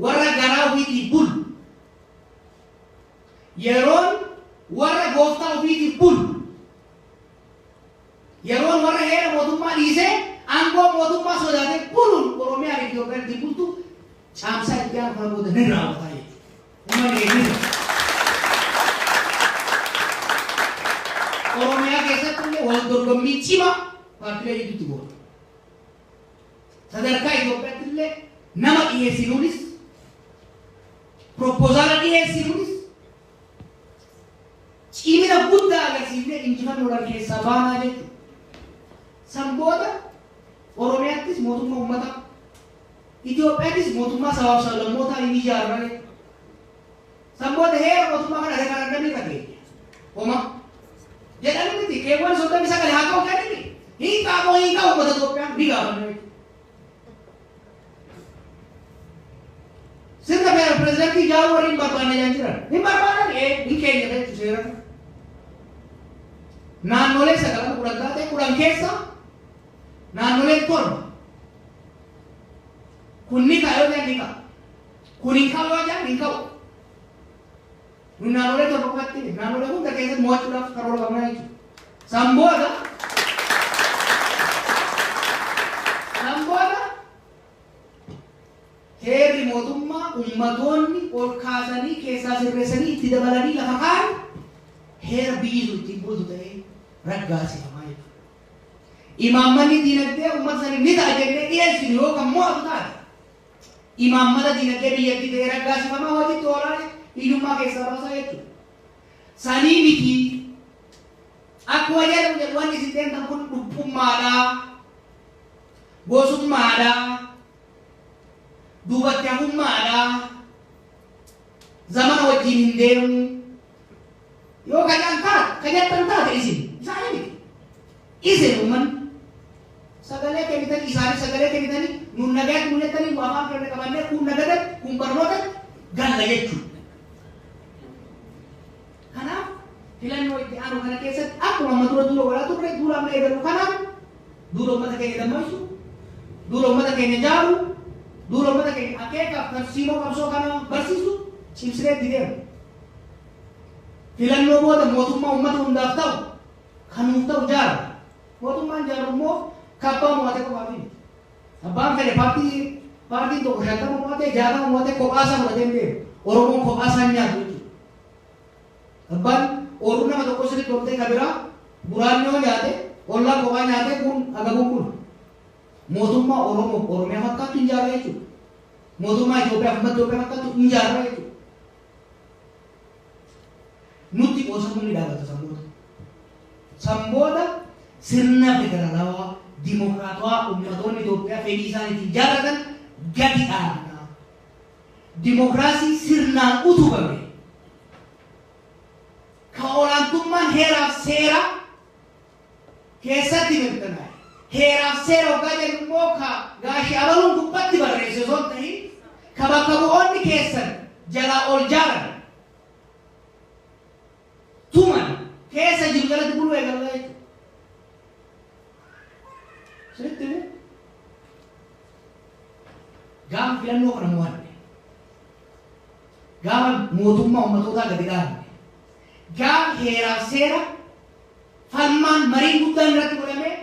warra garaa ofiitii bulu yeroon warra gooftaa ofiitii bulu yeroon warra heera mootummaa dhiisee aangoo mootummaa sodaatee buluun Oromiyaa fi Itoophiyaa itti bultu caamsaa itti aanu kana booda ni raawwataa jechuudha. Uummanni eenyuudha? Oromiyaa keessatti illee wal dorgommii cimaa paartiilee gidduutti goota. Sadarkaa Itoophiyaatti illee nama dhiyeessinuunis propoozaala dhiyeessinuunis cimina guddaa agarsiifnee injifannoodhaan keessaa baanaa jechuudha. Sanboota Oromiyaattis mootummaa uummataa Itoophiyaattis mootummaa sabaaf sablammootaa inni ijaarraa jechuudha. Sanboota heera mootummaa kana referendamii qabeenya. Homa jedhanii miti keewwan 39 haa ta'u jedhanii hiikaa uummata Itoophiyaan ni gaafanne. Sirna pirezidaantii ijaaruu warri hin barbaanne jiran hin barbaadan hin keenya jechuudha seera. Naannolee 9 taatee 10 keessa naannoleen 7 kun ni kaa'ee yoo ni ka'a. Kun hin kaa'u yoo jedhan hin ka'u. Naannolee 7 qofatti naannolee hunda keessatti mo'achuudhaaf karoora qabnaa jechuudha. Sanboota heerri mootummaa ummatoonni ol kaasanii keessaa sirreessanii itti dabalanii lafa kaa'an heera biyyisu ittiin bultu ta'ee raggaasifamaa jechuudha. Imaammanni diinagdee uummata sanii ni ta'a jennee dhiyeessinu yookaan mo'atu taate imaammata diinagdee biyyattii ta'ee raggaasifamaa hojiitti oolaa hiyyummaa keessaa baasaa jechuudha. Sanii miti akkuma jedhamu wanni isin deemtan kun dhubbummaadhaa gosummaadhaa duubatti hafummaadhaa zamana wajjin hin deemu yoo kajattan taate isin isaanii miti isin uummanni sagalee kennitanii isaanii sagalee kennitanii nun nagaatti mul'attanii afaan keenya qabannee kun nagadatti kun barnoota galla jechuudha. Kanaaf filannoo itti aanu kana keessatti akkuma amma dura godhaa turre dura amma eegalu kanaaf dura uummata keenya dammaqsu dura uummata keenya jaaru dura uummata keenya akeekaaf tarsiimoo qabsoo kana barsiisu cimsinee itti deemu. Filannoo booda mootummaa uummata hundaaf ta'u kan nuuf ta'u jaara. Mootummaan jaaru immoo kabbaa mo'atee qofaati. Abbaan fedhe paartiin tokko 50 mo'atee 60 mo'atee kophaasaa fudhatee hin deemu. Oromoon kophaasaa hin nyaatu jechuudha. Abbaan ooluu nama tokko sirriitti oltee kabiraa buraannoo nyaate ollaa kophaa nyaate kun agabuun kun mootummaa Oromoo Oromiyaa fakkaattu hin jaarraa jechuudha. Mootummaa Itoophiyaa fi Itoophiyaa fakkaattu hin jaarraa jechuudha. Nutti qoosamuun ni dhaabata sanboota. Sanboota sirna federaalawaa dimokiraatawaa ummatoonni Itoophiyaa fedhii isaaniitiin jaarratan gadi dhaabna. Dimokiraasii sirnaan utubame. Ka olaantummaan heeraaf seera keessatti mirkanaa'e. Heeraaf seera hoggaa jennu immoo ka gaashii abaluun gubbatti barreesse osoo hin ta'in ka bakka bu'oonni keessan jalaa ol jaaran tuman keessa jiru jalatti buluu eegalla jechuudha. Sirriitti immoo gaafa filannoo kana mo'anne gaafa mootummaa ummatootaa gadi dhaabne gaafa heeraaf seera falmaan mariin guddaan irratti godhamee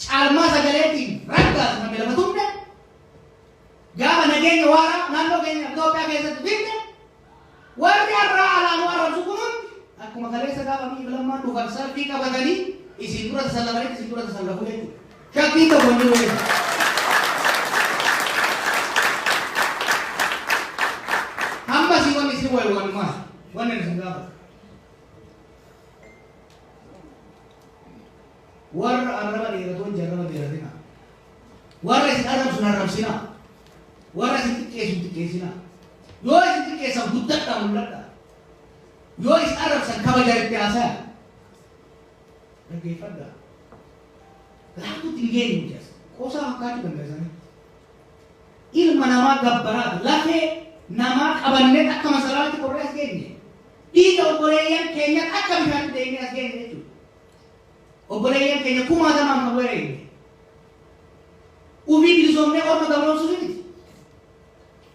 caalmaa sagaleetiin raggaasifame lafa tumne nageenya waaraa naannoo keenya Itoophiyaa keessatti fidne warri har'aa alaanuu arrabsu kunuun akkuma kaleessa gaafa biyyi lammaan dhufan salphii qabatanii isin dura tasallafanii isin dura tasallafu jechuudha. Shakkii tokko hin jiru jechuudha. Hamma si wanni si wayi walumaa wanni isin gaafa. Warra arraba dheeratoon jarraba dheeratina. Warra isin arrabsu arrabsina. Warra isin xiqqeessu xiqqeessina. Yoo isin xiqqeessan guddadha mul'adha. Yoo isin arrabsan kabaja itti haasaya. Dhaggeeffadha. Laaftuutti hin geenye jechuudha. Qoosaa fakkaachuu dandeessanii. Ilma namaa gabbaraata. Lafee namaa qabannee akka masalaatti qorree as geenye. Dhiiga obboleeyyan keenya akka bishaanitti deemnee as geenye jechuudha. Obboleeyyan keenya kumaatamaan kan weeraree. Ubii bilisoomnee orma gabroomsuu miti.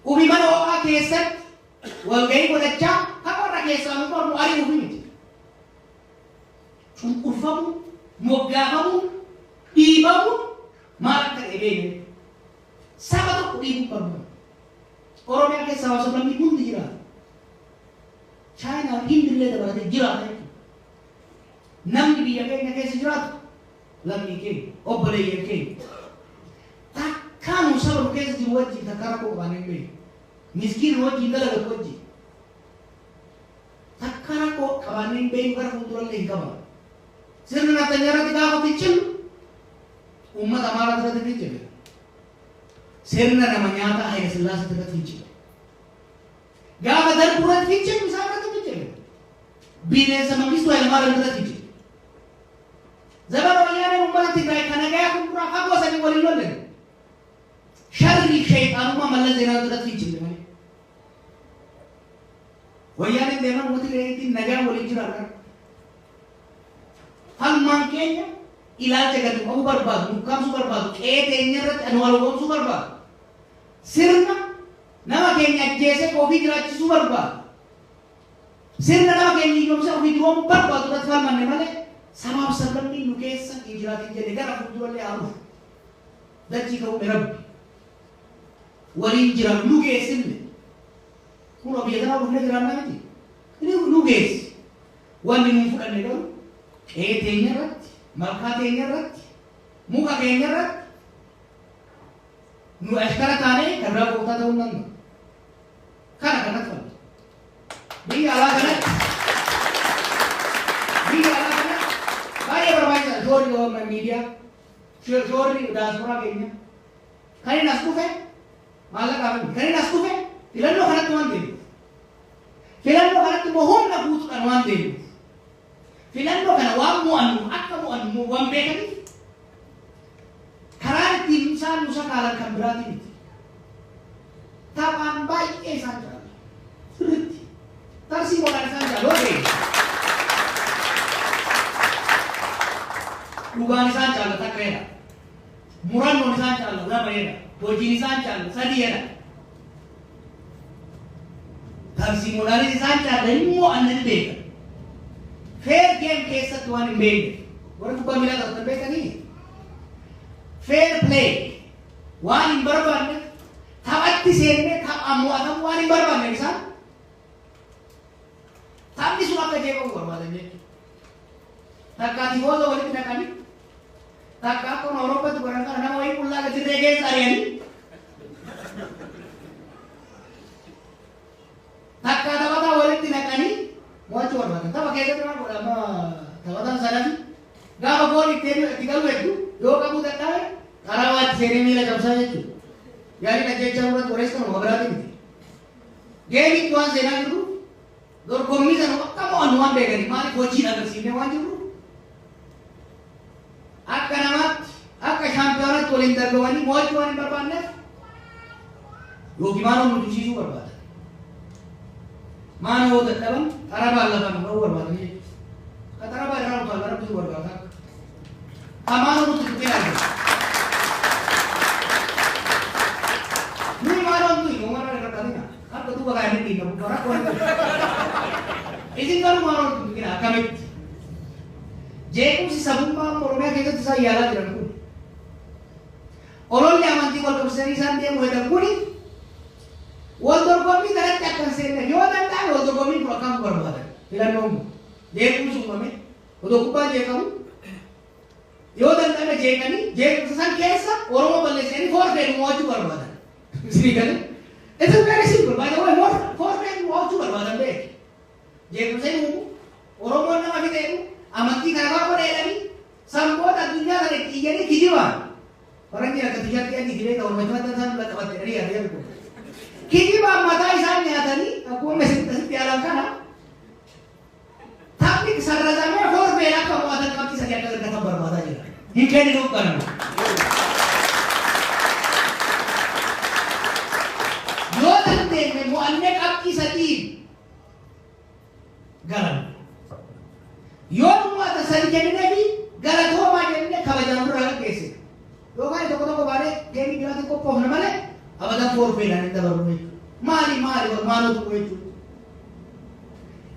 Ubii mana ho'aa keessatti walgahii godhachaa kan warra keessaa nu qormu ari'uuf miti. Cunqurfamu, moggaafamu, dhiibamu maal akka ta'e beekne. Saba tokko dhiibuu qabna. Oromiyaa keessa hawaasa lammii hundi jiraata. Chaayinaa fi Hindillee dabalatee jiraata jechuudha. Namni biyya keenya keessa jiraatu lammii keenya, obboleeyyan keenya. Takkaanu saba nu keessa jiru wajjin takka rakkoo qabaanee hin beekne. Miskiina wajjin dalagatu wajjin. Takka rakkoo qabaanee hin beeknu gara fuuldurallee hin qaban. Sirna Natanyaa irratti gaafa ficcinu uummata Amaaraa irratti ficcine. Sirna nama nyaataa Hayila Sillaasee irratti ficcine. Gaafa Darbuu irratti ficcinu isaan irratti ficcine. Bineensa Mangistuu Hayilamaariyaam irratti ficcine. Zaman wayyaanee uummata Tigraay kana gaya kunduraa fagoo sanii waliin lollen. Sharri shayxaanummaa Mallas Zeenaawii irratti ficcine malee. Wayyaaneen deeman uummati reetiin nagaa waliin jiraatan. Halmaan keenya ilaalcha gadi qabuu barbaadu, mukaamsuu barbaadu, qe'ee teenya irratti anu wal goomsuu barbaadu. Sirna nama keenya ajjeesee ofii jiraachisuu barbaadu. Sirna nama keenya hiyyoomsee ofii duroomuu barbaadu irratti falmanne malee sabaaf sablamni nu keessa hin jiraatin jedhe gara fuuldurallee haaruuf. Dachii ka'uu Rabbi. Waliin jiran nu geessinne. Kun biyya kanaa dhufnee jiraannaa miti. Nu geessi. Wanni nuun fudhanne garuu qe'ee teenya irratti, malkaa teenya irratti, muka keenya irratti nu ashkara taanee kan biraa gooftaa ta'uu hin danda'u. Kana kanatti fallu. Biyya alaa kanatti baay'ee barbaachisaa shoorri yoo miidiyaa shoorri daasporaa keenya kan inni as dhufe maallaqaa fi kan inni as dhufe filannoo kanatti waan deemuuf. Filannoo kanatti immoo humna guutuudhaan waan deemuuf. Filannoo kana waan mo'annu akka mo'annu waan beekaniif karaa ittiin isaan nu sakaalan kan biraatii miti. Taphaan baay'ee isaan jaalatu. Sirriitti. Tarsiimoodhaan isaan jaalatu. Dhugaan isaan jaalatu akka jedha. Murannoon isaan jaalatu lama jedha. Hojiin isaan jaalatu sadii jedha. Tarsiimoodhaan isaan jaalatu immoo annan beekan. Fair game keessatti waan hin beekne. Warri kubbaa miilaa taphatan beekanii. Fair play waan hin barbaanne taphatti seennee taphaan mo'atamu waan hin barbaanne isaan. Taphni sun akka jeeqamu barbaadan jechuudha. Takka tifoota walitti naqanii takka akkuma Awuroopaatti godhan kana nama wayii qullaa gadi dirree keessa ari'anii takka taphataa walitti naqanii mo'achuu barbaadan. Tapha keessatti maal godhama taphataan sanatti gaafa gool itti galu hedduu yoo qabuu dadhabe karaa waatti seenee miila cabsaa jechuudha. Yaaliin ajjechaa irratti qorees kanuma biraatii miti. Geemitti waan seenaa jiru dorgommii sana akka mo'annu waan beekaniif maaliif hojii agarsiifnee waan jirru akka namaatti akka shaampiyoonatti waliin dargawanii mo'achuu waan hin barbaanneef yookiin maanoo nu tusiisuu barbaada. Maanoo yoo dadhaban xarabaan lafaan ta'uu barbaadanii jechuudha. Ka xarabaa irraa utaan garabtuu barbaada. Ka maanoo nuti tuqee argina. Nuyi maanoo nuyi uummata irra qabina. Akka duuba kaa inni dhiiga bubbaa rakkoo hin qabu. Isin garuu maanoo nuti tuqina akkamitti? Jeequmsi sabummaa Oromiyaa keessatti isaan yaalaa jiran kun ololli amantii wal qabsiisanii isaan deemu heddan kuni Waldorgommii kanatti akkan seenne yoo danda'ame waldorgommii kun akkam barbaadan filannoon kun jeequmsi uumame odoo kubbaa jeeqamu yoo danda'ame jeeqanii jeequmsa san keessa Oromoo balleessanii forfeen mo'achuu barbaadan. Isinii galee it is very simple by the way forfeen mo'achuu barbaadan beeki jeequmsa hin uumu Oromoon nama fixeedhu amantii kana baafoo dheedhanii sanboota addunyaa kana itti iyyanii kijibaan faranjii akka tiyyaatti adii diree ta'u ormachumatti isaan qabatte dhanii yaadee argu. Kijibaan mataa isaan nyaatanii akkuma asitti yaalan kana taphni sararatamee forfeen akka mo'atan qabxii sadii akka argatan barbaadaa jira. Hin kenninuuf qabnu. Yoo dandeenye mo'annee qabxii sadii galan. Yoo mo'ata sadii kennineefi galatoomaa jennee kabajaan dura geesse. Yookaan tokko baadhee deemii biraatiin qophoofna malee abadan forfeedhaan hin dabarru jechuudha. Maali maaloo tokko jechuudha.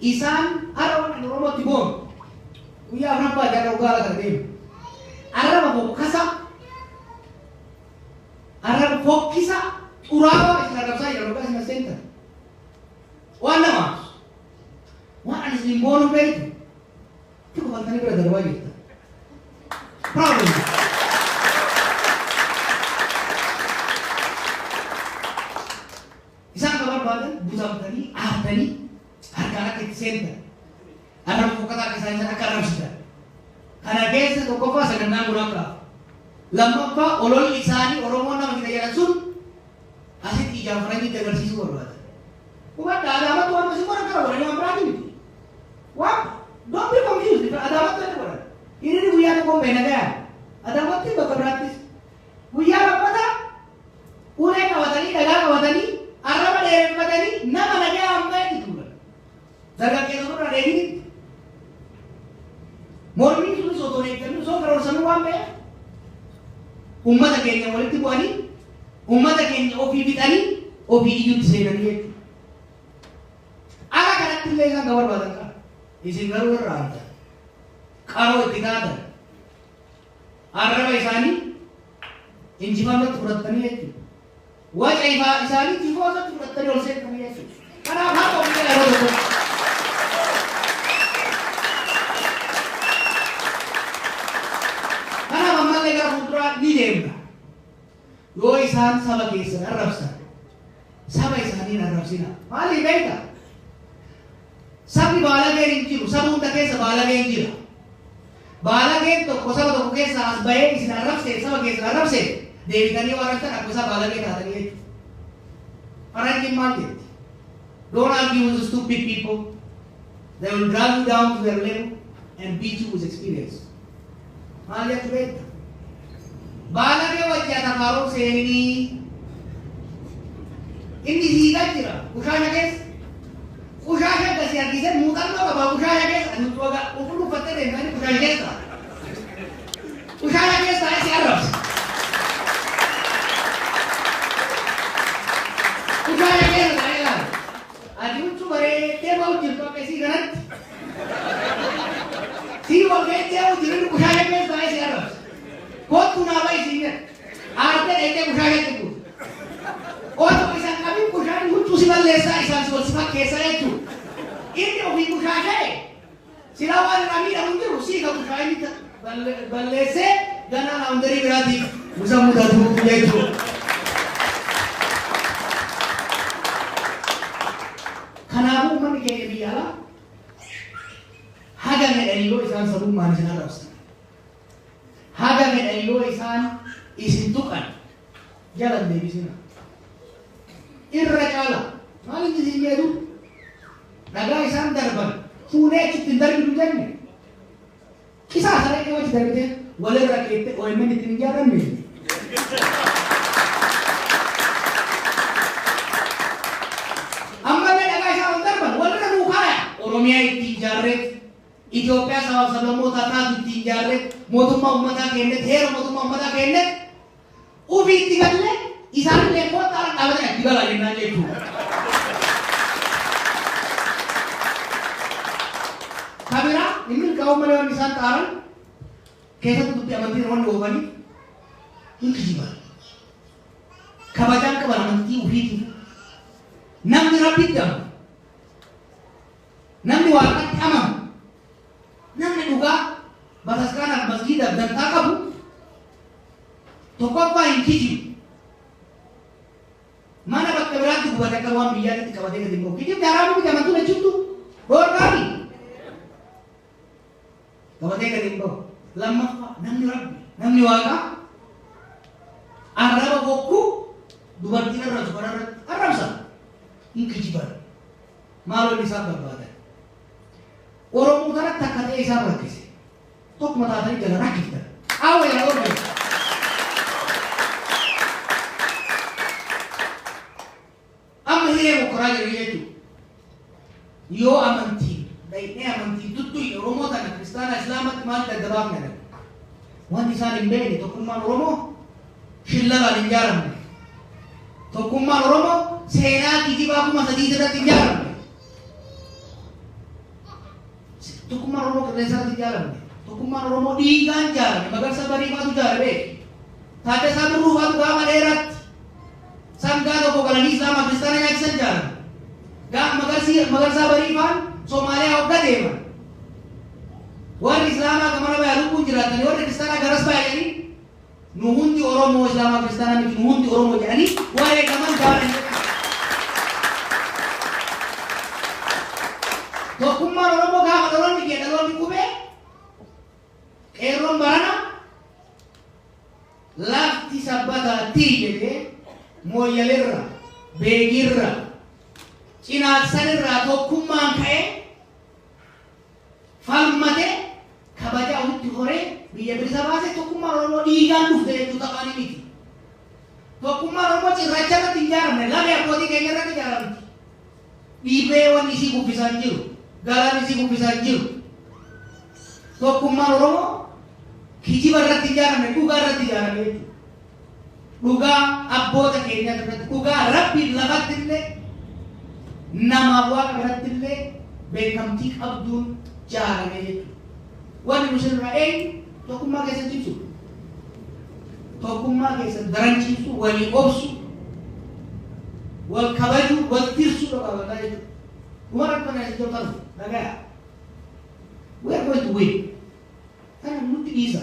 Isaan har'a Oromootti boonu guyyaa afuraffaa jaarraa ugaala kana deemu. Arraba fokkisa xuraawaa isin arrabsaa jira yookaan isin seentan. Waan namaaf waan ani isin boonu beektu tokko faltanii bira darbaa jirta. Problem. Isaan kan barbaadan butamtanii aartanii harkaan akka itti seentan. Arraba fokkataa akka isaan akka arrabsitan. Kana keessa tokkoffaa sagantaan kun akka lammaffaa ololli isaanii Oromoon nama hin jedhan sun asitti ijaan faranjiitti agarsiisuu barbaada. Hubadda Adaamatti waan isin godhan kana godhanii waan biraati miti. Waan don't be confused Adaamatti waan godhan. Inni guyyaa tokkoon beena gayaa. Adaamatti bakka biraattis guyyaa lammata ulee qabatanii dhagaa qabatanii arraba dheereffatanii nama nagaa ammaa itti tuulan. Dargaggeessa irraa deebiin mormii sun sotoon eeggannu soo karoorsanuu waan beeku. Ummata keenya walitti bu'anii ummata keenya ofii fixanii ofii iyyuutti seenanii jechuudha. Akka kanatti illee isaan kan barbaadan qaba. Isin garuu irraa argan. Qaroo itti kaatan. Arraba isaanii injifannootti fudhatanii jechuudha. Waca ifaa isaanii jifoosatti fudhatanii ol seentanii jechuudha. Kanaaf haa qophiin yeroo tokko. Ni deemna. Yoo isaan saba keessan arrabsan saba isaanii arrabsina. Maaliif beekta? Sabni baalageen hin jiru. Saba hunda keessa baalageen jira. Baalageen tokko saba tokko keessa as bahee isin arrabsee saba keessan arrabsee deebitanii waan arrabsan akka isa baalagee taatanii jechuudha. Faranjiin maal jetti? Don't argue with stupid people. They will drag you down to their level and beat you with experience. Maal jettu beekta? Baalagee wajjaa tafaaruu seenii inni hiikaa jira kushaasha keessa kushaasha akkasii argisan muuxannoo qabaa kushaasha keessa ani uffata uffattee deemtanii kushaasha keessa si arrabsa kushaasha keessa taa'ee laala ati huccuu bareeddee ba'u jirtu akka isii kanatti sii walgeettee ba'u jiru kushaasha keessa taa'ee si arrabsa. Kottu nama isinya, arte ete kushaasha tuh. Orang bisa kami kushaasha huccuu si balleessaa isaan si walsifa keessa jechuudha. Inni ofii kushaasha silaa waan ramiidha hin jiru sii ka kushaasha balleessee ganaa laawundarii biraatiif musa mudatu jechuudha. Kanaafuu uummanni keenya biyya alaa haga medhanii yoo isaan sabummaan isin arrabsan. Haga medhanii yoo isaan isin tuqan jalan deebisina. Irra caala maaliif isin jedhu dhagaa isaan darban fuunee achitti hin darbitu jenne. Qisaa saree yoo achi darbite walirra keette OMN ittiin hin jaalanne. Ammallee dhagaa isaan ol darban walirra nuukaaya Oromiyaa ittiin ijaarreef Itoophiyaa sabab sablammoota taatu ittiin ijaarreef mootummaa uummataa kennet heera mootummaa uummataa kennet ofii itti galle isaanillee kootaan dhaabatan itti galaa jennaan jechuudha. Kabiraa inni qabu malee waan isaan ta'an keessatti dubbii amantii namoonni oofanii hin kijiban. Kabajaan qaban amantii ofiitiif rabbi dam namni waaqatti amanu namni dhugaa bataskaanaaf masgiidaaf dantaa qabu tokkoffaa hin kijibu mana bakka biraatti gubate akka waan biyyaatti qabatee gadi hin kijibni haraamuu miti amantuu jechuutu boorgaami qabatee gadi hin bahu lammaffaa namni rabbi namni waaqa arraba bokkuu dubartiin arrabsu kan arrabsa hin kijiban maalolli isaan barbaadan oromoo tanatti akka ta'e isaan rakkise tokkuma taatanii jala rakkiftan awwa yaa oromoo amma hiree bokkoraa jiru jechuudha yoo amantii dhaydhee amantii tuttuyi oromoo tana kiristaana islaamatti maal daddabaafne dha wanti isaan hin beekne tokkummaan oromoo shillaraan hin jaaramne tokkummaan oromoo seenaa kijibaa kuma sadii irratti hin jaaramne tokkummaan oromoo qilleensarratti hin jaaramne tokkummaan oromoo dhiigaan jaarame magarsa bariifaatu jaarame taaddasaa birruufaatu gaama dheeratti sangaa tokko galanii islaamaa kiristaana nyaachisan jaarame magarsaa bariifaan Somaaliyaa hogga deeman warri islaamaa kamana baya lubbuun jiraatanii warri kiristaanaa garas baay'anii nu hundi oromoo islaamaa kiristaanaa miti nu hundi oromoo jedhanii wareegaman jaalani tokkummaan oromoo gaafa dhaloonni kee dhaloonni qubee qeerroon barana lafti sabbataatii jedhee mooyyalirra beegirra cinaaksanirraa tokkummaan ka'ee falmate kabaja utti horee biyya bilisa baase tokkummaan oromoo dhiigaan dhufte jechuu taphaanii miti tokkummaan oromoo cirracha irratti hin jaaramne lafee abbootii keenya irratti jaaramti dhiibee wanni isii gubbisaa jiru galaan isii gubbisaa jiru tokkummaan oromoo kijiba irratti hin jaaramne dhugaa irratti jaarame jechuudha dhugaa abboota keenya irratti dhugaa rabbiin lafatti illee namaaf waaqa biratti illee beekamtii qabduun jaarame jechuudha wanni musirraa eenyu tokkummaa keessatti ibsu tokkummaa keessatti daran ciibsu walii obsu wal kabaju wal tirsu dhaqabataa jechuudha dhumara akkana isa jabtanu dhagaa we are going to win kana nutti dhiisa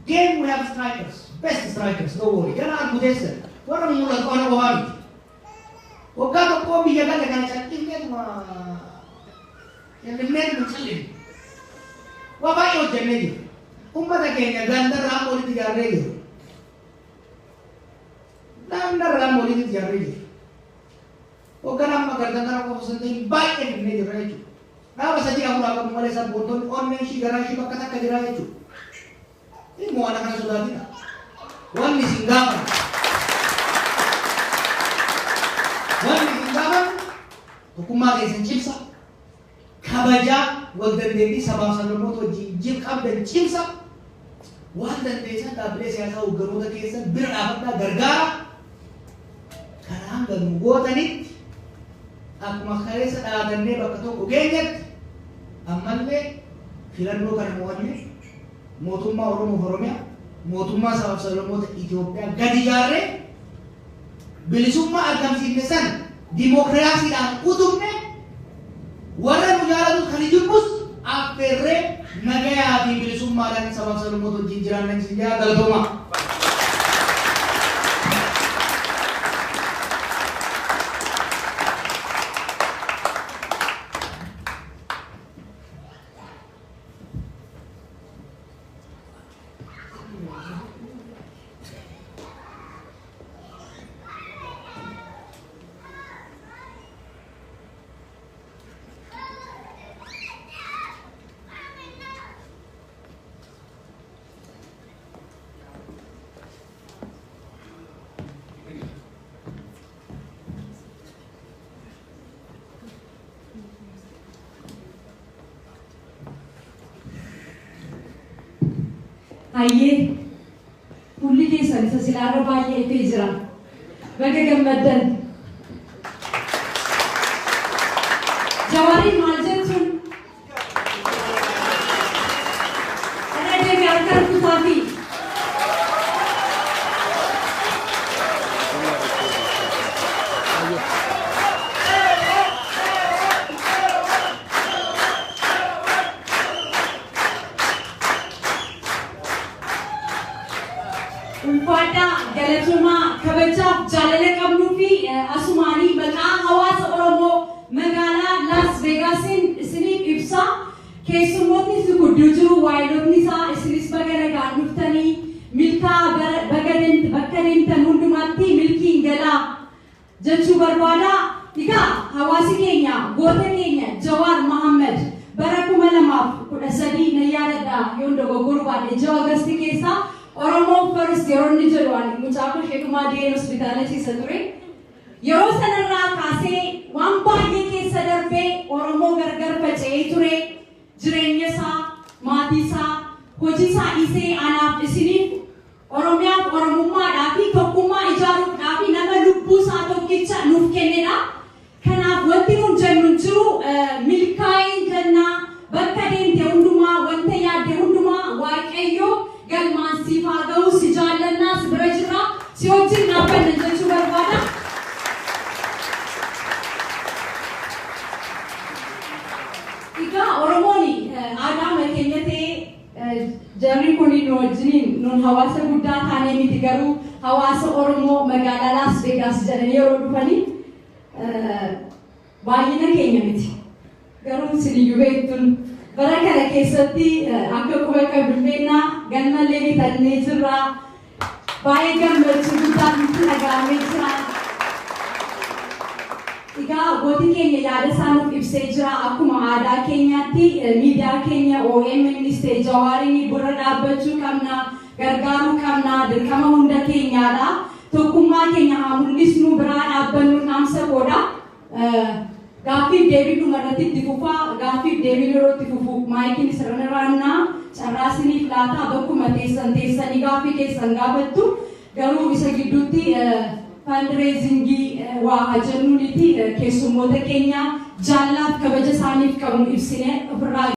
game we have strikers best strikers no worry kana argudeessan warra mul'atu ana qomaa miti waggaa tokkoo biyya galle kana caccifneetuma ellimneetu nu callifne waa baay'ee hojjennee jiru ummata keenya gandarraa amma walitti ijaarree jiru gandarraa amma walitti ijaarree jiru waggaan amma gardandara qofa santeen baay'ee fidnee jirra jechuudha dhaaba sadii afuraa qabu malee sabboontoonni onneen ishii garaa ishii bakka takka jiraa jechuudha ilmoo waan akkana sodaatina wanni isin gaafan tokkummaa keessan cimsa kabajaa wal dandeettii sabaaf sablammoota wajjin qabdan cimsa waan dandeessan dhaabbilee siyaasaa hogganoota keessan bira dhaabadhaa gargaara kana hanga nu gootanitti akkuma kaleessa dhaadannee bakka tokko geenyetti ammallee filannoo kana mo'anne mootummaa Oromoo Oromiyaa mootummaa sabaaf sablammoota Itoophiyaa gadi ijaarree bilisummaa argamsiifne san dimokiraasiidhaan utubne warra nu jaalatu kan jibbus affeerree nagayaa fi bilisummaadhaan sabaaf sablammoota wajjin jiraannan isin jaa galatoomaa. Hayyee kulli keessan isa silaarra baay'ee ifee jira baga gammaddan Jawaariin maal jettuun ana deebii harka rukutaa fi ulfaadhaa galatooma kabajaaf jaalala qabnuu fi asumaanii maqaa hawaasa Oromoo magaalaa Las Vegasin isiniif ibsa. Keessummootni si gudduu jiru waayilotni isaa isinis baga nagaan dhuftanii milkaa bakka deemtan hundumaatti milkiin galaa jechuu barbaada. Egaa hawaasi keenya goota keenya Jawaar Mohammed bara 2013 na yaadadha yoon dogoggoru baadhe Jawa Agasti keessa Oromoo First yeroo inni jedhu ani mucaa koo sheekumaa deemee hospitaala ciisa ture. Yeroo sanarraa kaasee waan baay'ee keessa darbee Oromoo gargar faca'ee ture. Jireenya isaa, maatii isaa, hojii isaa dhiisee anaaf isiniif Oromiyaaf Oromummaadhaa fi tokkummaa ijaaruudhaa fi nama lubbuu isaa tokkicha nuuf kennedha. Kanaaf wanti nuun jennu jiru milkaa'in jennaa bakka deemte hundumaa wanta yaadde hundumaa Waaqayyo galmaan siif haa ga'u si jaallannaa si bira jirra si wajjin dhaabbanna jechuu barbaada. Egaa Oromoon aadaa keenya ta'ee jarri kun nu wajjiniin nun hawaasa guddaa taanee miti garuu hawaasa Oromoo magaalaa Las Vegas jedhanii yeroo dhufanii baay'ina keenya miti. Garuu siniyyuu beektuun bara kana keessatti akka quba qabdummeenyaa galmallee bitannee jirra. Baay'ee gammachuu guddaan nutti dhaga'amee jira. Egaa gooti keenya yaada isaa nuuf ibsee jira. Akkuma aadaa keenyaatti miidiyaa keenya OMN ta'e Jawaariin bira dhaabbachuu qabna, gargaaruu qabna, dirqama hunda keenyaadha. Tokkummaa keenya haa mul'isnu biraa dhaabbannu dhaamsa godha. Gaaffiif deebii dhumarratti itti fufaa, gaaffiif deebii yeroo itti fufu maayikiin sirna raannaa carraasiniif laataa bakkuma teessanii gaaffii keessan gaafattu garuu isa gidduutti fundraisingii waa jennuuniti keessummoota keenya jaallaaf kabaja isaaniif qabnu ibsine ofirraa